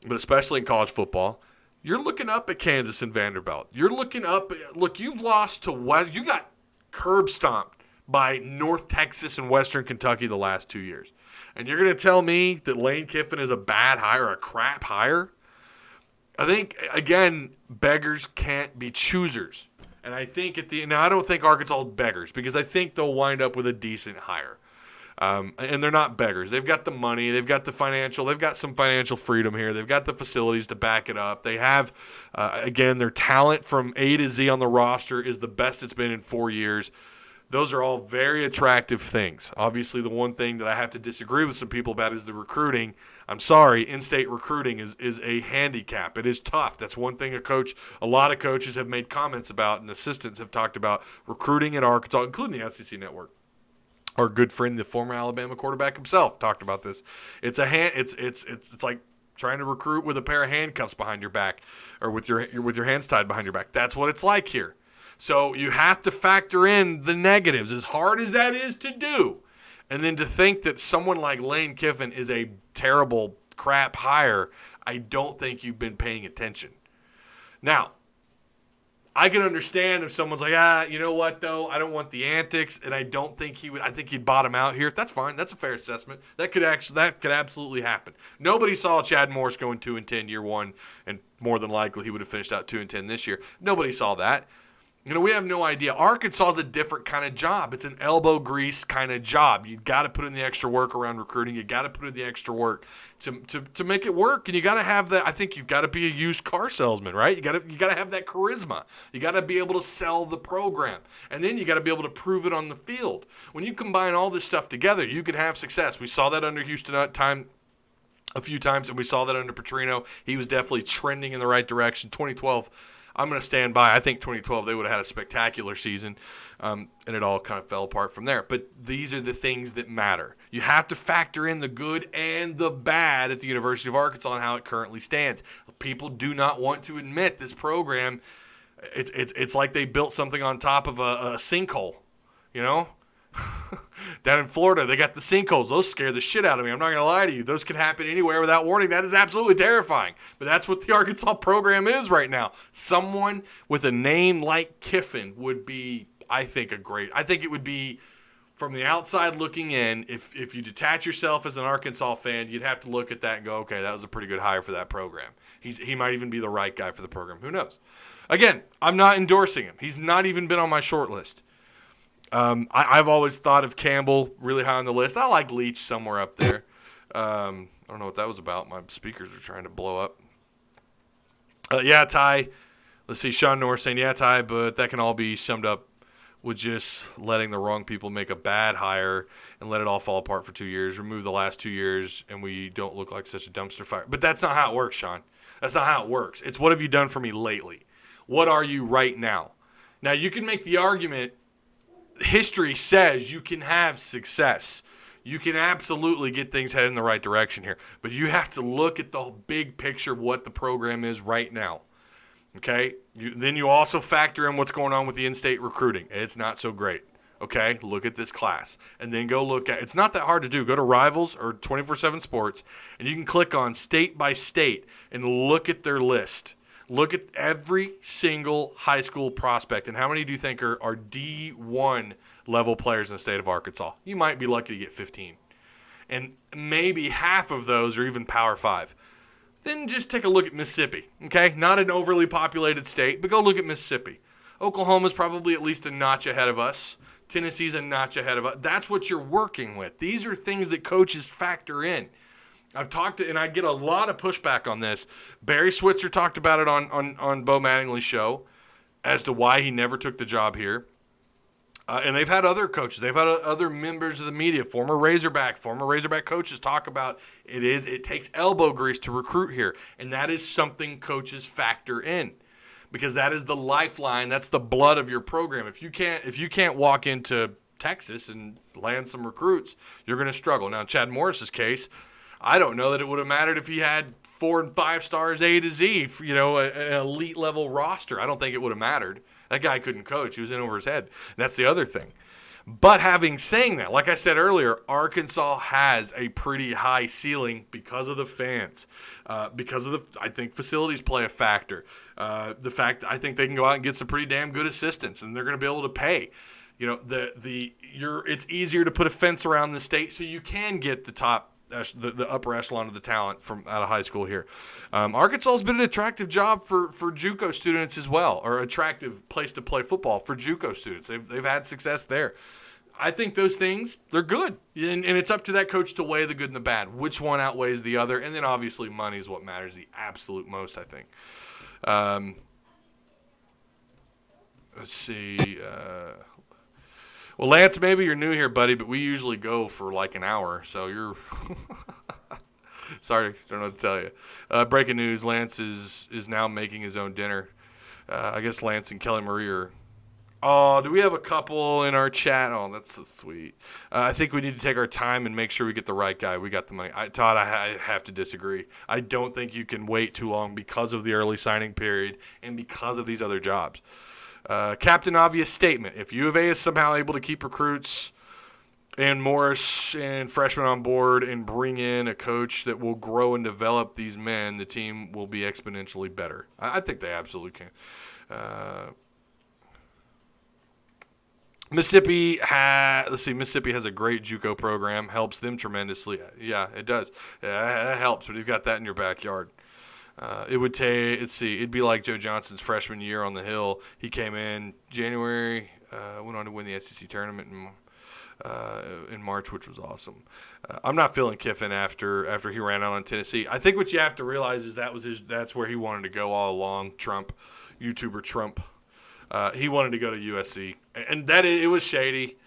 but especially in college football. You're looking up at Kansas and Vanderbilt. You're looking up. Look, you've lost to West. You got curb stomped by North Texas and Western Kentucky the last 2 years. And you're going to tell me that Lane Kiffin is a bad hire, a crap hire? I think, again, beggars can't be choosers. And I think I don't think Arkansas is beggars because I think they'll wind up with a decent hire. And they're not beggars. They've got the money. They've got they've got some financial freedom here. They've got the facilities to back it up. They have, again, their talent from A to Z on the roster is the best it's been in 4 years. Those are all very attractive things. Obviously, the one thing that I have to disagree with some people about is the recruiting. I'm sorry, in-state recruiting is a handicap. It is tough. That's one thing a lot of coaches have made comments about and assistants have talked about recruiting in Arkansas, including the SEC Network. Our good friend, the former Alabama quarterback himself, talked about this. It's like trying to recruit with a pair of handcuffs behind your back or with your hands tied behind your back. That's what it's like here. So you have to factor in the negatives, as hard as that is to do. And then to think that someone like Lane Kiffin is a terrible crap hire, I don't think you've been paying attention. Now, I can understand if someone's like, you know what, though? I don't want the antics, and I don't think he would. I think he'd bottom out here. That's fine. That's a fair assessment. That could absolutely happen. Nobody saw Chad Morris going 2-10 year one, and more than likely he would have finished out 2-10 this year. Nobody saw that. We have no idea. Arkansas is a different kind of job. It's an elbow grease kind of job. You got to put in the extra work around recruiting. You got to put in the extra work to make it work. And you got to have that. I think you've got to be a used car salesman, right? You got to have that charisma. You got to be able to sell the program, and then you got to be able to prove it on the field. When you combine all this stuff together, you can have success. We saw that under Houston a few times, and we saw that under Petrino. He was definitely trending in the right direction. 2012. I'm going to stand by. I think 2012 they would have had a spectacular season, and it all kind of fell apart from there. But these are the things that matter. You have to factor in the good and the bad at the University of Arkansas and how it currently stands. People do not want to admit this program. It's like they built something on top of a sinkhole, Down in Florida, they got the sinkholes. Those scare the shit out of me. I'm not going to lie to you. Those could happen anywhere without warning. That is absolutely terrifying. But that's what the Arkansas program is right now. Someone with a name like Kiffin would be, I think it would be, from the outside looking in, if you detach yourself as an Arkansas fan, you'd have to look at that and go, okay, that was a pretty good hire for that program. He might even be the right guy for the program. Who knows? Again, I'm not endorsing him. He's not even been on my short list. I've always thought of Campbell really high on the list. I like Leach somewhere up there. I don't know what that was about. My speakers are trying to blow up. Ty. Let's see, Sean Norris saying, Ty, but that can all be summed up with just letting the wrong people make a bad hire and let it all fall apart for 2 years, remove the last 2 years, and we don't look like such a dumpster fire. But that's not how it works, Sean. That's not how it works. It's what have you done for me lately? What are you right now? Now, you can make the argument. History says you can have success. You can absolutely get things headed in the right direction here. But you have to look at the big picture of what the program is right now. Okay? Then you also factor in what's going on with the in-state recruiting. It's not so great. Okay? Look at this class. And then go look at – it's not that hard to do. Go to Rivals or 24/7 Sports, and you can click on state by state and look at their list. Look at every single high school prospect, and how many do you think are D1 level players in the state of Arkansas? You might be lucky to get 15. And maybe half of those are even Power 5. Then just take a look at Mississippi, okay? Not an overly populated state, but go look at Mississippi. Oklahoma's probably at least a notch ahead of us. Tennessee's a notch ahead of us. That's what you're working with. These are things that coaches factor in. I've talked to, and I get a lot of pushback on this. Barry Switzer talked about it on Bo Mattingly's show as to why he never took the job here. And they've had other coaches. They've had other members of the media, former Razorback coaches talk about it takes elbow grease to recruit here. And that is something coaches factor in because that is the lifeline. That's the blood of your program. If you can't walk into Texas and land some recruits, you're going to struggle. Now, in Chad Morris's case, I don't know that it would have mattered if he had 4 and 5 stars A to Z, an elite level roster. I don't think it would have mattered. That guy couldn't coach. He was in over his head. And that's the other thing. But saying that, like I said earlier, Arkansas has a pretty high ceiling because of the fans, I think facilities play a factor. The fact I think they can go out and get some pretty damn good assistants, and they're going to be able to pay. It's easier to put a fence around the state so you can get the upper echelon of the talent from out of high school here. Arkansas has been an attractive job for JUCO students as well, or attractive place to play football for JUCO students. They've had success there. I think those things, they're good. And it's up to that coach to weigh the good and the bad. Which one outweighs the other? And then obviously money is what matters the absolute most, I think. Let's see. Well, Lance, maybe you're new here, buddy, but we usually go for like an hour, so you're sorry, don't know what to tell you. Breaking news, Lance is now making his own dinner. I guess Lance and Kelly Marie are – oh, do we have a couple in our chat? Oh, that's so sweet. I think we need to take our time and make sure we get the right guy. We got the money. Todd, I have to disagree. I don't think you can wait too long because of the early signing period and because of these other jobs. Captain Obvious statement. If U of A is somehow able to keep recruits and Morris and freshmen on board and bring in a coach that will grow and develop these men, the team will be exponentially better. I think they absolutely can. Mississippi has a great JUCO program, helps them tremendously. Yeah, it does. That helps when you've got that in your backyard. It'd be like Joe Johnson's freshman year on the Hill. He came in January, went on to win the SEC tournament in March, which was awesome. I'm not feeling Kiffin after he ran out on Tennessee. I think what you have to realize is that's where he wanted to go all along. YouTuber Trump. He wanted to go to USC, and it was shady.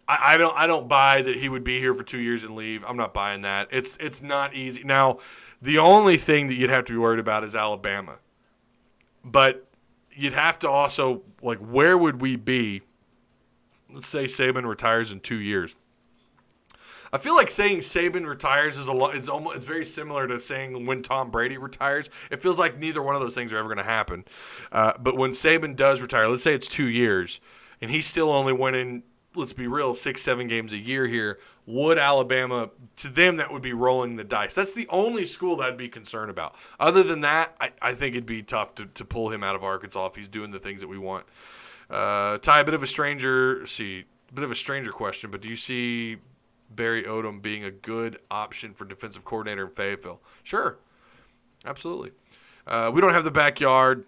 I don't buy that he would be here for 2 years and leave. I'm not buying that. It's not easy. Now, the only thing that you'd have to be worried about is Alabama. But you'd have to also, like, where would we be? Let's say Saban retires in 2 years. I feel like saying Saban retires it's very similar to saying when Tom Brady retires. It feels like neither one of those things are ever going to happen. But when Saban does retire, let's say it's 2 years, and he's still only winning, let's be real, 6-7 games a year here, would Alabama, to them, that would be rolling the dice. That's the only school that I'd be concerned about. Other than that, I think it'd be tough to pull him out of Arkansas if he's doing the things that we want. Ty, a bit of a stranger question, but do you see Barry Odom being a good option for defensive coordinator in Fayetteville? Sure. Absolutely. We don't have the backyard.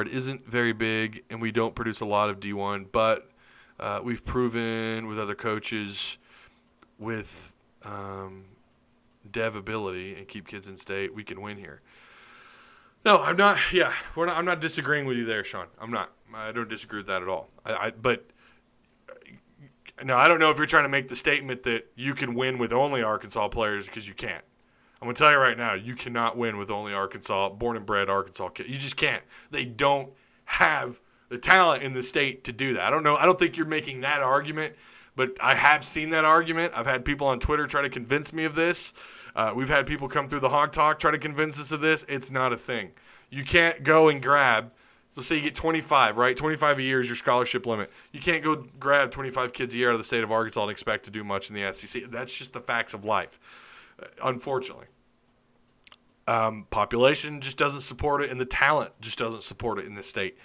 Isn't very big, and we don't produce a lot of D1, but we've proven with other coaches with dev ability and keep kids in state, we can win here. No, I'm not. Yeah, I'm not disagreeing with you there, Sean. I'm not. I don't disagree with that at all. But now I don't know if you're trying to make the statement that you can win with only Arkansas players, because you can't. I'm going to tell you right now, you cannot win with only born and bred Arkansas kids. You just can't. They don't have the talent in the state to do that. I don't know. I don't think you're making that argument, but I have seen that argument. I've had people on Twitter try to convince me of this. We've had people come through the Hog Talk try to convince us of this. It's not a thing. You can't go and grab, let's say you get 25, right? 25 a year is your scholarship limit. You can't go grab 25 kids a year out of the state of Arkansas and expect to do much in the SEC. That's just the facts of life, unfortunately. Population just doesn't support it, and the talent just doesn't support it in this state.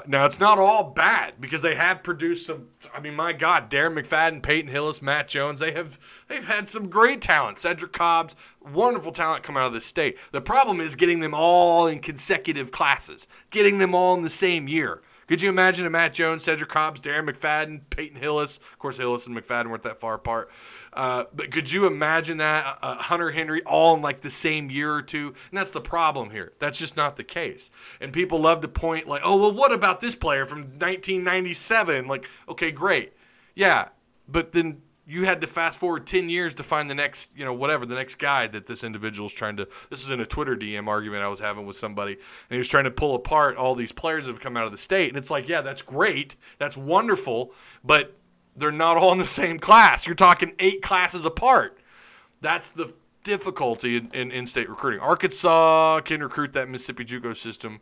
Now, it's not all bad, because they have produced some. I mean, my God, Darren McFadden, Peyton Hillis, Matt Jones, they've had some great talent. Cedric Cobbs, wonderful talent come out of this state. The problem is getting them all in consecutive classes, getting them all in the same year, Could you imagine a Matt Jones, Cedric Hobbs, Darren McFadden, Peyton Hillis? Of course, Hillis and McFadden weren't that far apart. But could you imagine that? Hunter Henry all in like the same year or two? And that's the problem here. That's just not the case. And people love to point like, oh, well, what about this player from 1997? Like, okay, great. Yeah, but then you had to fast forward 10 years to find the next, the next guy that this individual's trying to. This is in a Twitter DM argument I was having with somebody, and he was trying to pull apart all these players that have come out of the state. And it's like, yeah, that's great. That's wonderful, but they're not all in the same class. You're talking 8 classes apart. That's the difficulty in in-state recruiting. Arkansas can recruit that Mississippi JUCO system.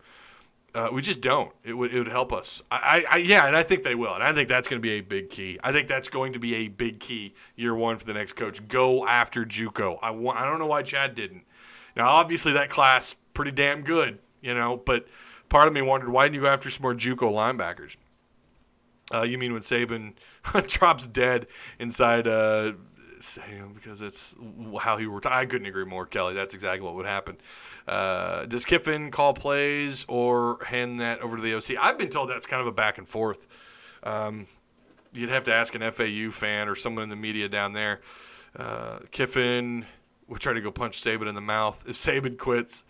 We just don't. It would help us. Yeah, and I think they will. And I think that's going to be a big key. I think that's going to be a big key year one for the next coach. Go after JUCO. I don't know why Chad didn't. Now, obviously, that class pretty damn good, but part of me wondered, why didn't you go after some more JUCO linebackers? You mean when Saban drops dead inside because it's how he worked. I couldn't agree more, Kelly. That's exactly what would happen. Does Kiffin call plays or hand that over to the OC? I've been told that's kind of a back and forth. You'd have to ask an FAU fan or someone in the media down there. Kiffin would try to go punch Saban in the mouth. If Saban quits,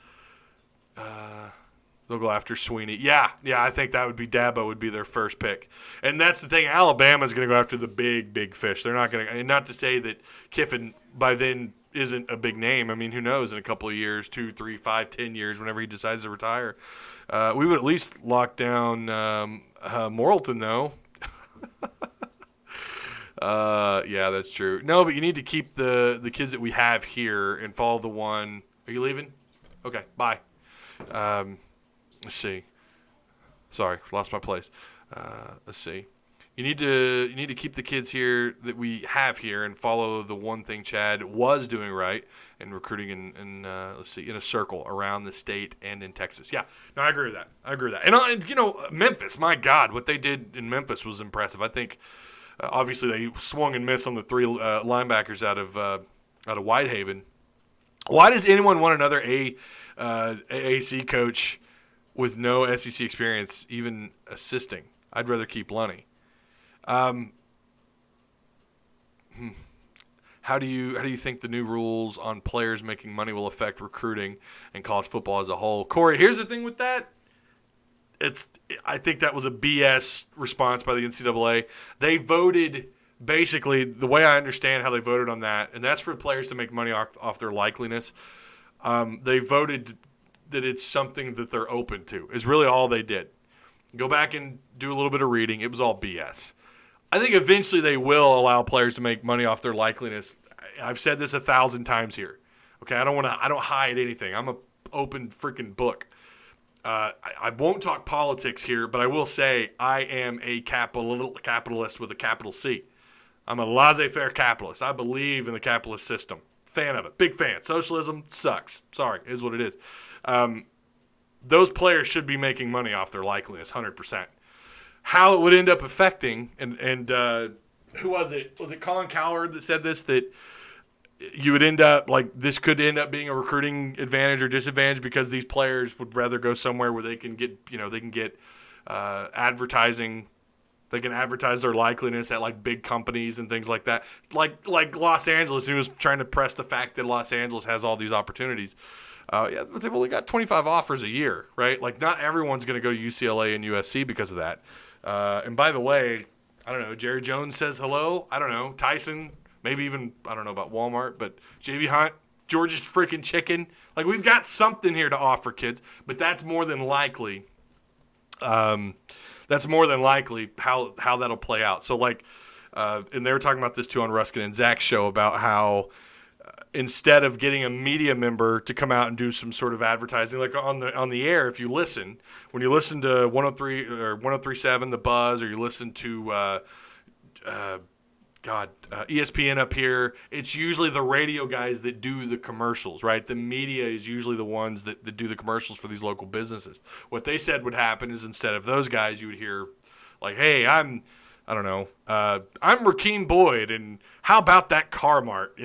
they'll go after Sweeney. Yeah, I think that would be Dabo would be their first pick. And that's the thing. Alabama's going to go after the big fish. They're not going to – not to say that Kiffin by then isn't a big name. I mean, who knows in a couple of years, 2, 3, 5, 10 years, whenever he decides to retire. We would at least lock down Morrilton, though. Yeah, that's true. No, but you need to keep the kids that we have here and follow the one. Are you leaving? Okay, bye. Let's see. Sorry, lost my place. Let's see. You need to keep the kids here that we have here and follow the one thing Chad was doing right and recruiting in let's see, in a circle around the state and in Texas. Yeah, no, I agree with that. And Memphis. My God, what they did in Memphis was impressive. I think obviously they swung and missed on the 3 linebackers out of Whitehaven. Why does anyone want another AAC coach with no SEC experience even assisting? I'd rather keep Lunny. How do you think the new rules on players making money will affect recruiting and college football as a whole? Corey, here's the thing with that. I think that was a BS response by the NCAA. They voted basically the way I understand how they voted on that, and that's for players to make money off their likeliness. They voted that it's something that they're open to, is really all they did. Go back and do a little bit of reading. It was all BS. I think eventually they will allow players to make money off their likeliness. I've said this 1,000 times here. Okay, I don't hide anything. I'm an open freaking book. I won't talk politics here, but I will say I am a capitalist with a capital C. I'm a laissez-faire capitalist. I believe in the capitalist system. Fan of it. Big fan. Socialism sucks. Sorry, is what it is. Those players should be making money off their likeliness, 100%. How it would end up affecting, and who was it? Was it Colin Cowherd that said this, that you would end up, like, this could end up being a recruiting advantage or disadvantage because these players would rather go somewhere where they can get, advertising. They can advertise their likeliness at, like, big companies and things like that. Like Los Angeles, he was trying to press the fact that Los Angeles has all these opportunities. Yeah, but they've only got 25 offers a year, right? Like, not everyone's going to go to UCLA and USC because of that. And by the way, I don't know, Jerry Jones says hello. I don't know, Tyson, maybe even, I don't know about Walmart, but J.B. Hunt, George's freaking chicken. Like, we've got something here to offer kids, but that's more than likely. That's more than likely how that'll play out. So, like, and they were talking about this too on Ruskin and Zach's show about how instead of getting a media member to come out and do some sort of advertising, like on the air, if you listen, when you listen to 103 or 103.7 The Buzz, or you listen to ESPN up here, it's usually the radio guys that do the commercials, right? The media is usually the ones that do the commercials for these local businesses. What they said would happen is instead of those guys, you would hear like, hey, I'm Rakeem Boyd, and how about that Car Mart,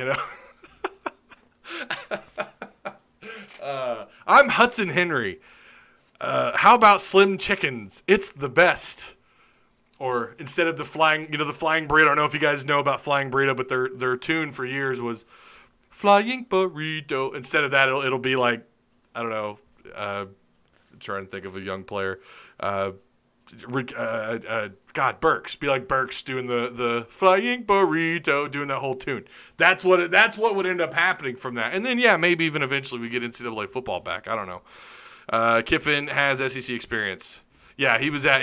I'm Hudson Henry. How about Slim Chickens? It's the best. Or instead of the flying burrito. I don't know if you guys know about flying burrito, but their tune for years was flying burrito. Instead of that, it'll be like, I don't know, trying to think of a young player. Burks. Be like Burks doing the flying burrito, doing that whole tune. That's what would end up happening from that. And then, yeah, maybe even eventually we get NCAA football back. I don't know. Kiffin has SEC experience. Yeah, he was at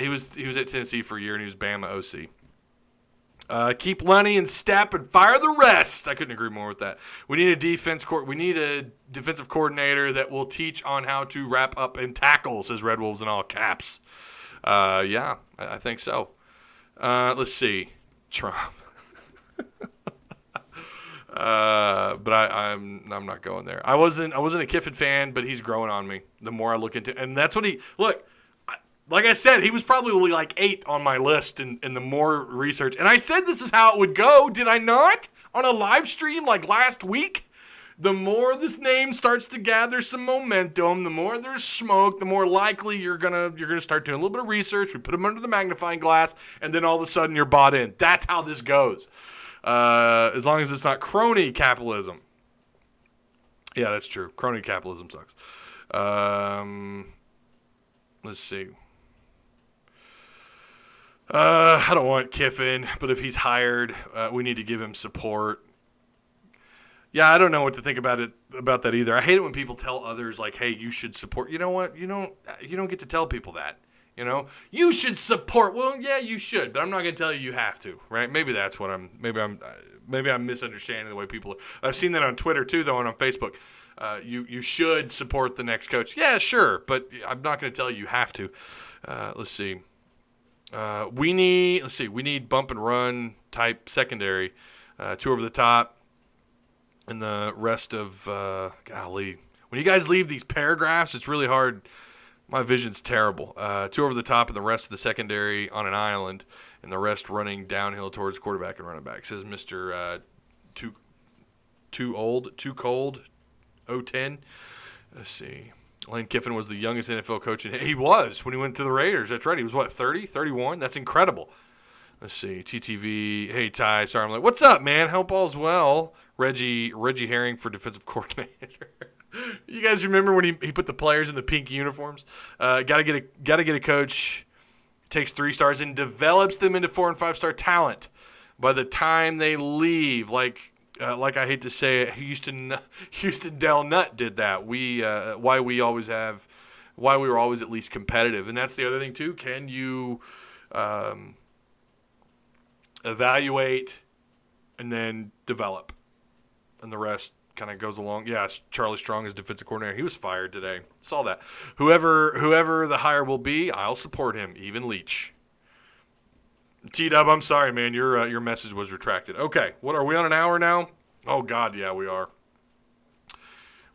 Tennessee for a year, and he was Bama OC. Keep Lenny in step and fire the rest. I couldn't agree more with that. We need a defensive coordinator that will teach on how to wrap up and tackle, says Red Wolves in all caps. Yeah, I think so. Let's see. Trump. But I'm not going there. I wasn't a Kiffin fan, but he's growing on me the more I look into it. And that's what like I said, he was probably like 8 on my list in the more research. And I said this is how it would go, did I not? On a live stream like last week? The more this name starts to gather some momentum, the more there's smoke, the more likely you're gonna start doing a little bit of research. We put them under the magnifying glass, and then all of a sudden you're bought in. That's how this goes. As long as it's not crony capitalism. Yeah, that's true. Crony capitalism sucks. Let's see. I don't want Kiffin, but if he's hired, we need to give him support. Yeah, I don't know what to think about that either. I hate it when people tell others like, "Hey, you should support." You know what? You don't get to tell people that. You should support. Well, yeah, you should, but I'm not going to tell you have to, right? Maybe that's what maybe I'm misunderstanding the way people. I've seen that on Twitter too, though, and on Facebook. You should support the next coach. Yeah, sure, but I'm not going to tell you have to. Let's see. We need bump and run type secondary, 2 over the top, and the rest of golly. When you guys leave these paragraphs, it's really hard. My vision's terrible. 2 over the top and the rest of the secondary on an island, and the rest running downhill towards quarterback and running back. Says Mr. Too cold 010. Let's see. Lane Kiffin was the youngest NFL coach. He was when he went to the Raiders. That's right. He was, 30, 31? That's incredible. Let's see. TTV. Hey, Ty. Sorry, I'm like, what's up, man? Hope all's well. Reggie Herring for defensive coordinator. You guys remember when he put the players in the pink uniforms? Gotta get a coach. Takes 3 stars and develops them into 4 and 5 star talent. By the time they leave, like I hate to say it, Houston Del Nutt did that. Why we were always at least competitive, and that's the other thing too. Can you evaluate and then develop, and the rest kind of goes along. Yeah, Charlie Strong is defensive coordinator. He was fired today. Saw that. Whoever the hire will be, I'll support him. Even Leach. T-Dub, I'm sorry, man. Your message was retracted. Okay, what are we on, an hour now? Oh, God, yeah, we are.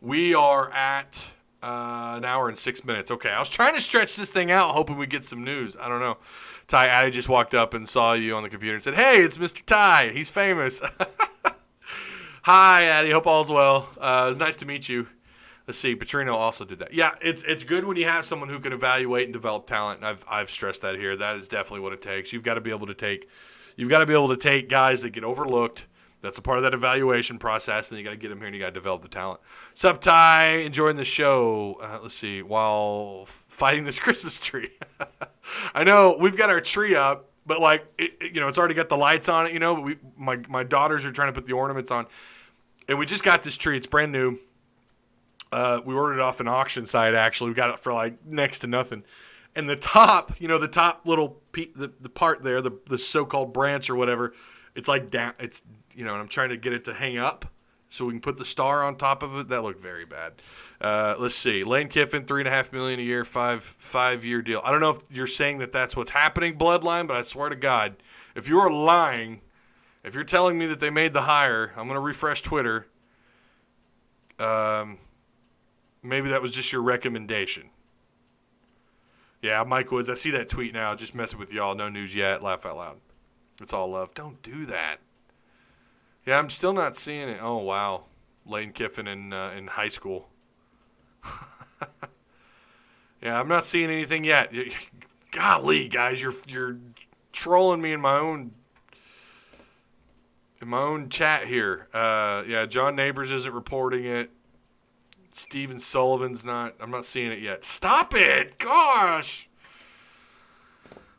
We are at an hour and 6 minutes. Okay, I was trying to stretch this thing out, hoping we'd get some news. I don't know. Ty Addy just walked up and saw you on the computer and said, hey, it's Mr. Ty. He's famous. Hi, Addy. Hope all's well. It was nice to meet you. Let's see. Petrino also did that. Yeah, it's good when you have someone who can evaluate and develop talent. And I've stressed that here. That is definitely what it takes. You've got to be able to take guys that get overlooked. That's a part of that evaluation process, and you got to get them here and you got to develop the talent. Sup, Ty? Enjoying the show. Let's see. While fighting this Christmas tree. I know we've got our tree up, but it's already got the lights on it. But my daughters are trying to put the ornaments on, and we just got this tree. It's brand new. We ordered it off an auction site, actually. We got it for next to nothing. And the top, the top little the part there, the so-called branch or whatever, it's down. It's and I'm trying to get it to hang up so we can put the star on top of it. That looked very bad. Let's see. Lane Kiffin, $3.5 million a year, 5-year deal. I don't know if you're saying that that's what's happening, Bloodline, but I swear to God, if you are lying, if you're telling me that they made the hire, I'm going to refresh Twitter. Maybe that was just your recommendation. Yeah, Mike Woods, I see that tweet now. Just messing with y'all. No news yet. Laugh out loud. It's all love. Don't do that. Yeah, I'm still not seeing it. Oh, wow. Lane Kiffin in high school. Yeah, I'm not seeing anything yet. Golly, guys, you're trolling me in my own chat here. Yeah, John Neighbors isn't reporting it. Steven Sullivan's not. I'm not seeing it yet. Stop it! Gosh!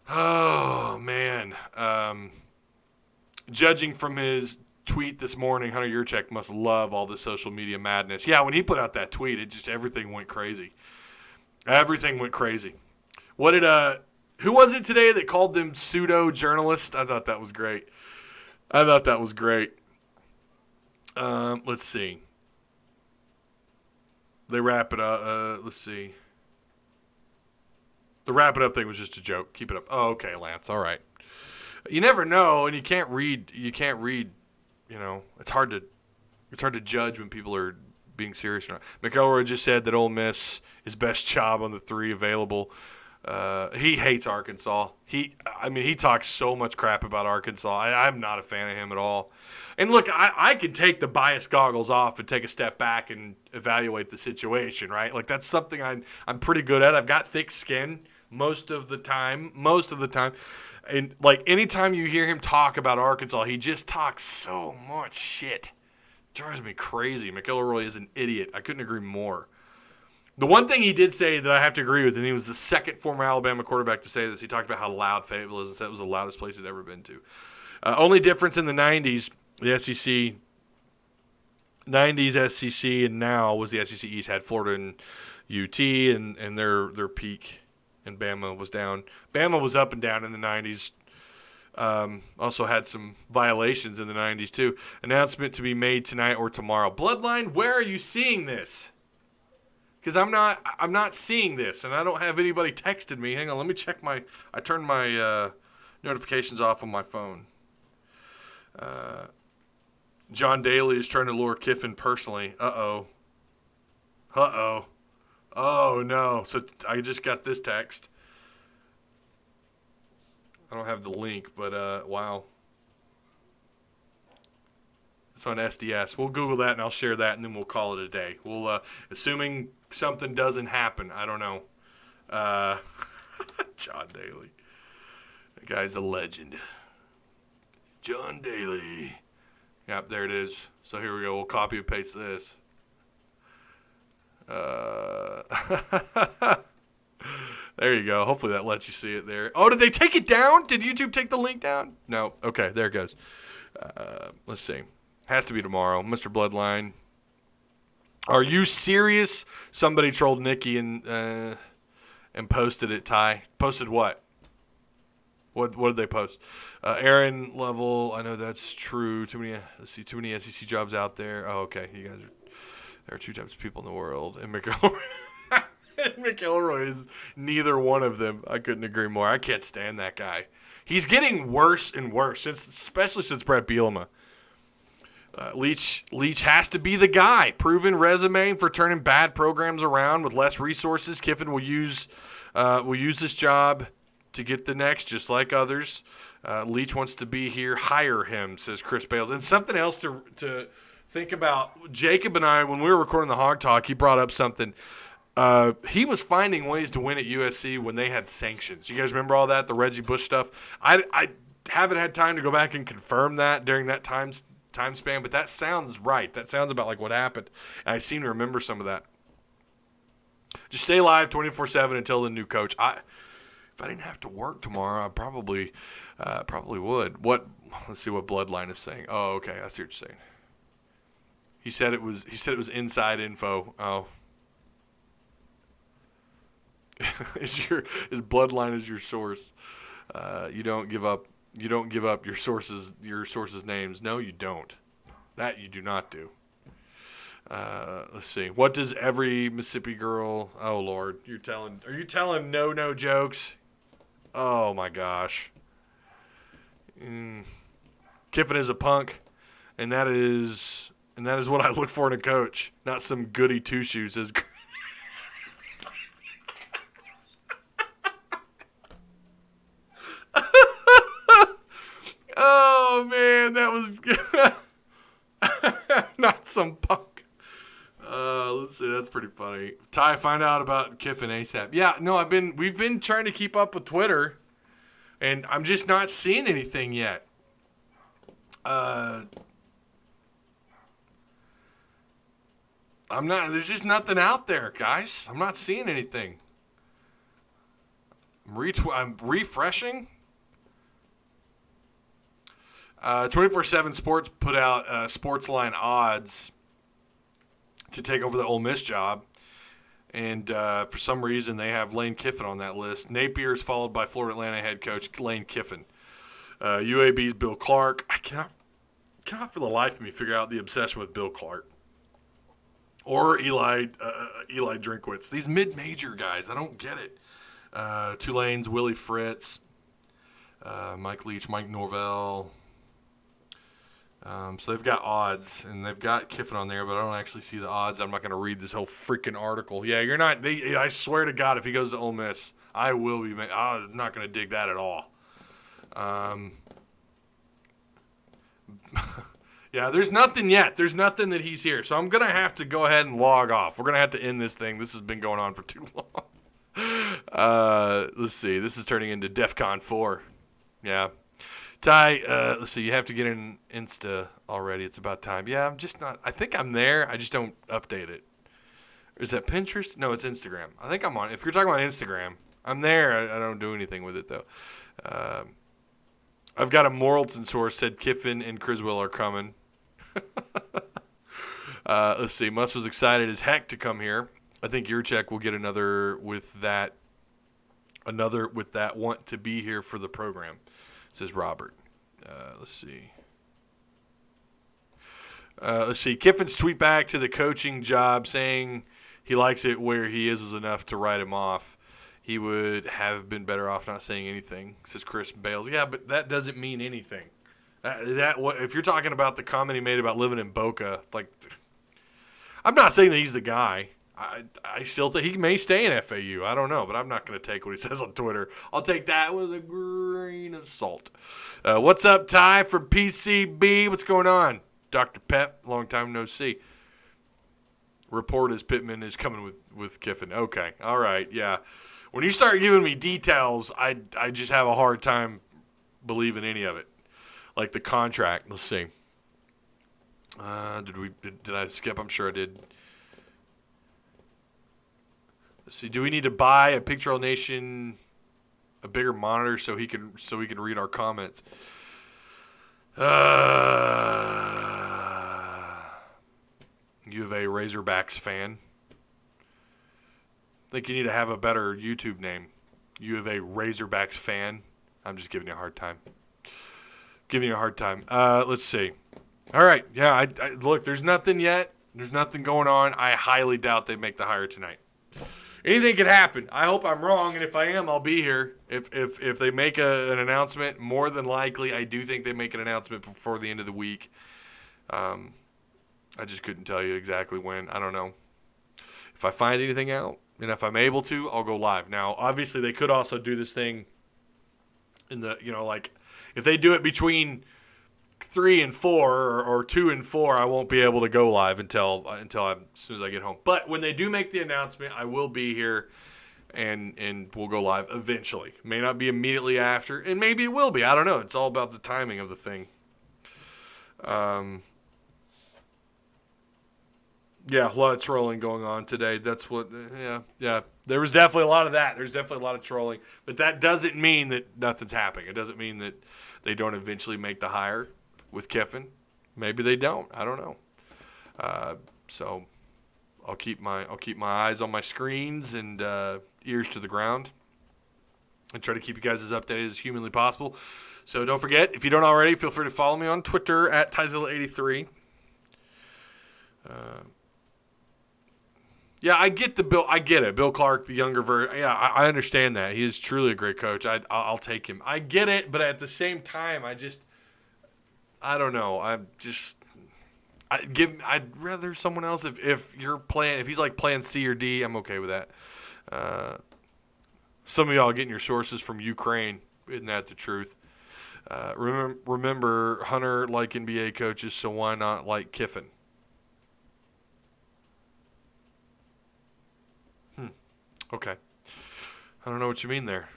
Oh, man. Judging from his tweet this morning, Hunter Yurchek must love all the social media madness. Yeah, when he put out that tweet, everything went crazy. Everything went crazy. What did who was it today that called them pseudo journalists? I thought that was great. Let's see. They wrap it up. Let's see. The wrap it up thing was just a joke. Keep it up. Oh, okay, Lance. All right. You never know, and you can't read. You know, it's hard to judge when people are being serious or not. McElroy just said that Ole Miss is best job on the 3 available. He hates Arkansas. He talks so much crap about Arkansas. I'm not a fan of him at all. And look, I can take the bias goggles off and take a step back and evaluate the situation, right? Like, that's something I'm pretty good at. I've got thick skin most of the time. And, like, anytime you hear him talk about Arkansas, he just talks so much shit. Drives me crazy. McElroy is an idiot. I couldn't agree more. The one thing he did say that I have to agree with, and he was the second former Alabama quarterback to say this, he talked about how loud Fayetteville is and said it was the loudest place he'd ever been to. Only difference in the 90s, the SEC, 90s SEC, and now was the SEC East had Florida and UT and their peak, and Bama was down. Bama was up and down in the 90s. Also had some violations in the 90s too. Announcement to be made tonight or tomorrow. Bloodline, where are you seeing this? Because I'm not seeing this, and I don't have anybody texted me. Hang on, let me check I turned my notifications off on my phone. John Daly is trying to lure Kiffin personally. Uh-oh. Oh, no. So I just got this text. I don't have the link, but wow. It's on SDS. We'll Google that, and I'll share that, and then we'll call it a day. We'll, assuming something doesn't happen, I don't know. John Daly. That guy's a legend. John Daly. Yep, there it is. So here we go. We'll copy and paste this. There you go. Hopefully that lets you see it there. Oh, did they take it down? Did YouTube take the link down? No. Okay, there it goes. Let's see. Has to be tomorrow. Mr. Bloodline. Are you serious? Somebody trolled Nikki and posted it, Ty. Posted what? What did they post? Aaron Level, I know that's true. Too many SEC jobs out there. Oh, okay. You guys there are 2 types of people in the world. And McElroy is neither one of them. I couldn't agree more. I can't stand that guy. He's getting worse and worse, especially since Brett Bielema. Leach has to be the guy. Proven resume for turning bad programs around with less resources. Kiffin will use this job to get the next, just like others. Leach wants to be here. Hire him, says Chris Bales. And something else to think about. Jacob and I, when we were recording the Hog Talk, he brought up something. He was finding ways to win at USC when they had sanctions. You guys remember all that, the Reggie Bush stuff? I haven't had time to go back and confirm that during that time span, but that sounds right. That sounds about like what happened. And I seem to remember some of that. Just stay live 24/7 until the new coach. If I didn't have to work tomorrow, I probably would. Let's see what Bloodline is saying. Oh, okay, I see what you're saying. He said it was inside info. Oh. Is Bloodline is your source? You don't give up your sources' names. No, you don't. That you do not do. Let's see. What does every Mississippi girl? Oh Lord, are you telling no jokes? Oh my gosh. Kiffin is a punk, and that is what I look for in a coach, not some goody two shoes. Oh man, that was good. Not some punk. Let's see. That's pretty funny. Ty, find out about Kiffin ASAP. Yeah, no, we've been trying to keep up with Twitter, and I'm just not seeing anything yet. There's just nothing out there, guys. I'm not seeing anything. I'm refreshing. 24/7 Sports put out Sportsline odds to take over the Ole Miss job. And for some reason, they have Lane Kiffin on that list. Napier is followed by Florida Atlantic head coach Lane Kiffin. UAB's Bill Clark. I cannot for the life of me figure out the obsession with Bill Clark. Or Eli Drinkwitz. These mid-major guys, I don't get it. Tulane's Willie Fritz, Mike Leach, Mike Norvell. So they've got odds, and they've got Kiffin on there, but I don't actually see the odds. I'm not going to read this whole freaking article. Yeah, you're not. I swear to God, if he goes to Ole Miss, I will be. I'm not going to dig that at all. Yeah, there's nothing yet. There's nothing that he's here. So I'm going to have to go ahead and log off. We're going to have to end this thing. This has been going on for too long. Let's see. This is turning into DEFCON 4. Yeah. Ty, let's see. You have to get in Insta already. It's about time. Yeah, I'm just not. I think I'm there. I just don't update it. Is that Pinterest? No, it's Instagram. I think I'm on. If you're talking about Instagram, I'm there. I don't do anything with it, though. I've got a Morrilton source said Kiffin and Criswell are coming. Let's see. Muss was excited as heck to come here. I think Yurchek will get another with that want to be here for the program, says Robert. Let's see. Kiffin's tweet back to the coaching job saying he likes it where he is was enough to write him off. He would have been better off not saying anything, says Chris Bales. Yeah, but that doesn't mean anything. If you're talking about the comment he made about living in Boca, like, I'm not saying that he's the guy. I still think he may stay in FAU. I don't know, but I'm not going to take what he says on Twitter. I'll take that with a grain of salt. What's up, Ty from PCB? What's going on? Dr. Pep, long time no see. Report is Pittman is coming with Kiffin. Okay, all right, yeah. When you start giving me details, I just have a hard time believing any of it. Like the contract. Let's see. Did I skip? I'm sure I did. Let's see. Do we need to buy a Pictorial Nation a bigger monitor so he can read our comments? U of A Razorbacks fan. I think you need to have a better YouTube name. U of A Razorbacks fan. I'm just giving you a hard time. Let's see. All right. Yeah, look, there's nothing yet. There's nothing going on. I highly doubt they make the hire tonight. Anything could happen. I hope I'm wrong, and if I am, I'll be here. If they make an announcement, more than likely, I do think they make an announcement before the end of the week. I just couldn't tell you exactly when. I don't know. If I find anything out, and if I'm able to, I'll go live. Now, obviously, they could also do this thing in the, like, if they do it between 3 and 4 or 2 and 4, I won't be able to go live until as soon as I get home. But when they do make the announcement, I will be here, and we'll go live eventually. May not be immediately after, and maybe it will be. I don't know. It's all about the timing of the thing. Yeah, a lot of trolling going on today. That's what. Yeah. There was definitely a lot of that. There's definitely a lot of trolling, but that doesn't mean that nothing's happening. It doesn't mean that they don't eventually make the hire with Kiffin. Maybe they don't. I don't know. So I'll keep my eyes on my screens and ears to the ground, and try to keep you guys as updated as humanly possible. So don't forget, if you don't already, feel free to follow me on Twitter at Tyzilla83. Yeah, I get it. Bill Clark, the younger version. Yeah, I understand that. He is truly a great coach. I'll take him. I get it, but at the same time, I don't know. I'd rather someone else. If he's like playing C or D, I'm okay with that. Some of y'all are getting your sources from Ukraine. Isn't that the truth? Remember, Hunter like NBA coaches, so why not like Kiffin? Okay. I don't know what you mean there.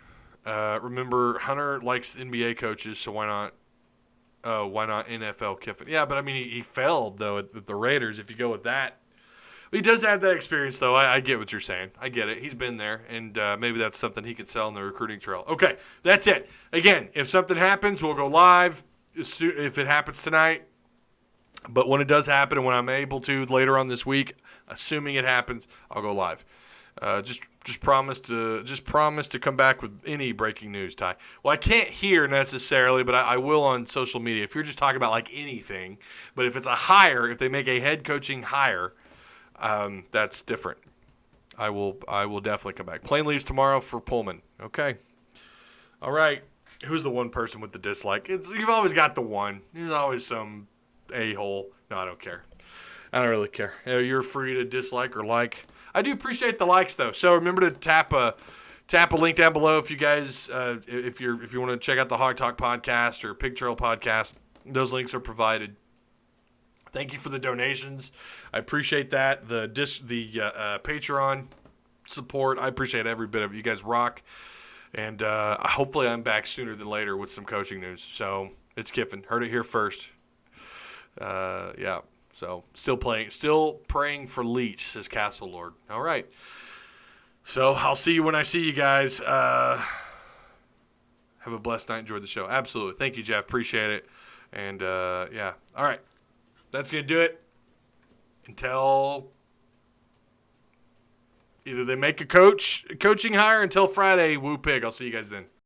Remember, Hunter likes NBA coaches, so why not NFL Kiffin? Yeah, but I mean, he failed, though, at the Raiders, if you go with that. He does have that experience, though. I get what you're saying. I get it. He's been there, and maybe that's something he could sell in the recruiting trail. Okay, that's it. Again, if something happens, we'll go live if it happens tonight. But when it does happen and when I'm able to later on this week, assuming it happens, I'll go live. Just promise to come back with any breaking news, Ty. Well, I can't hear necessarily, but I will on social media. If you're just talking about like anything, but if it's a hire, if they make a head coaching hire, that's different. I will definitely come back. Plane leaves tomorrow for Pullman. Okay. All right. Who's the one person with the dislike? You've always got the one. There's always some a-hole. No, I don't care. I don't really care. You're free to dislike or like. I do appreciate the likes though. So remember to tap a link down below if you guys if you want to check out the Hog Talk podcast or Pig Trail podcast. Those links are provided. Thank you for the donations. I appreciate that. The Patreon support. I appreciate every bit of it. You guys rock. And hopefully I'm back sooner than later with some coaching news. So it's Kiffin. Heard it here first. Yeah. So still praying for Leach, says Castle Lord. All right. So I'll see you when I see you guys. Have a blessed night. Enjoy the show. Absolutely. Thank you, Jeff. Appreciate it. And yeah. All right. That's going to do it until either they make a coaching hire until Friday. Woo pig. I'll see you guys then.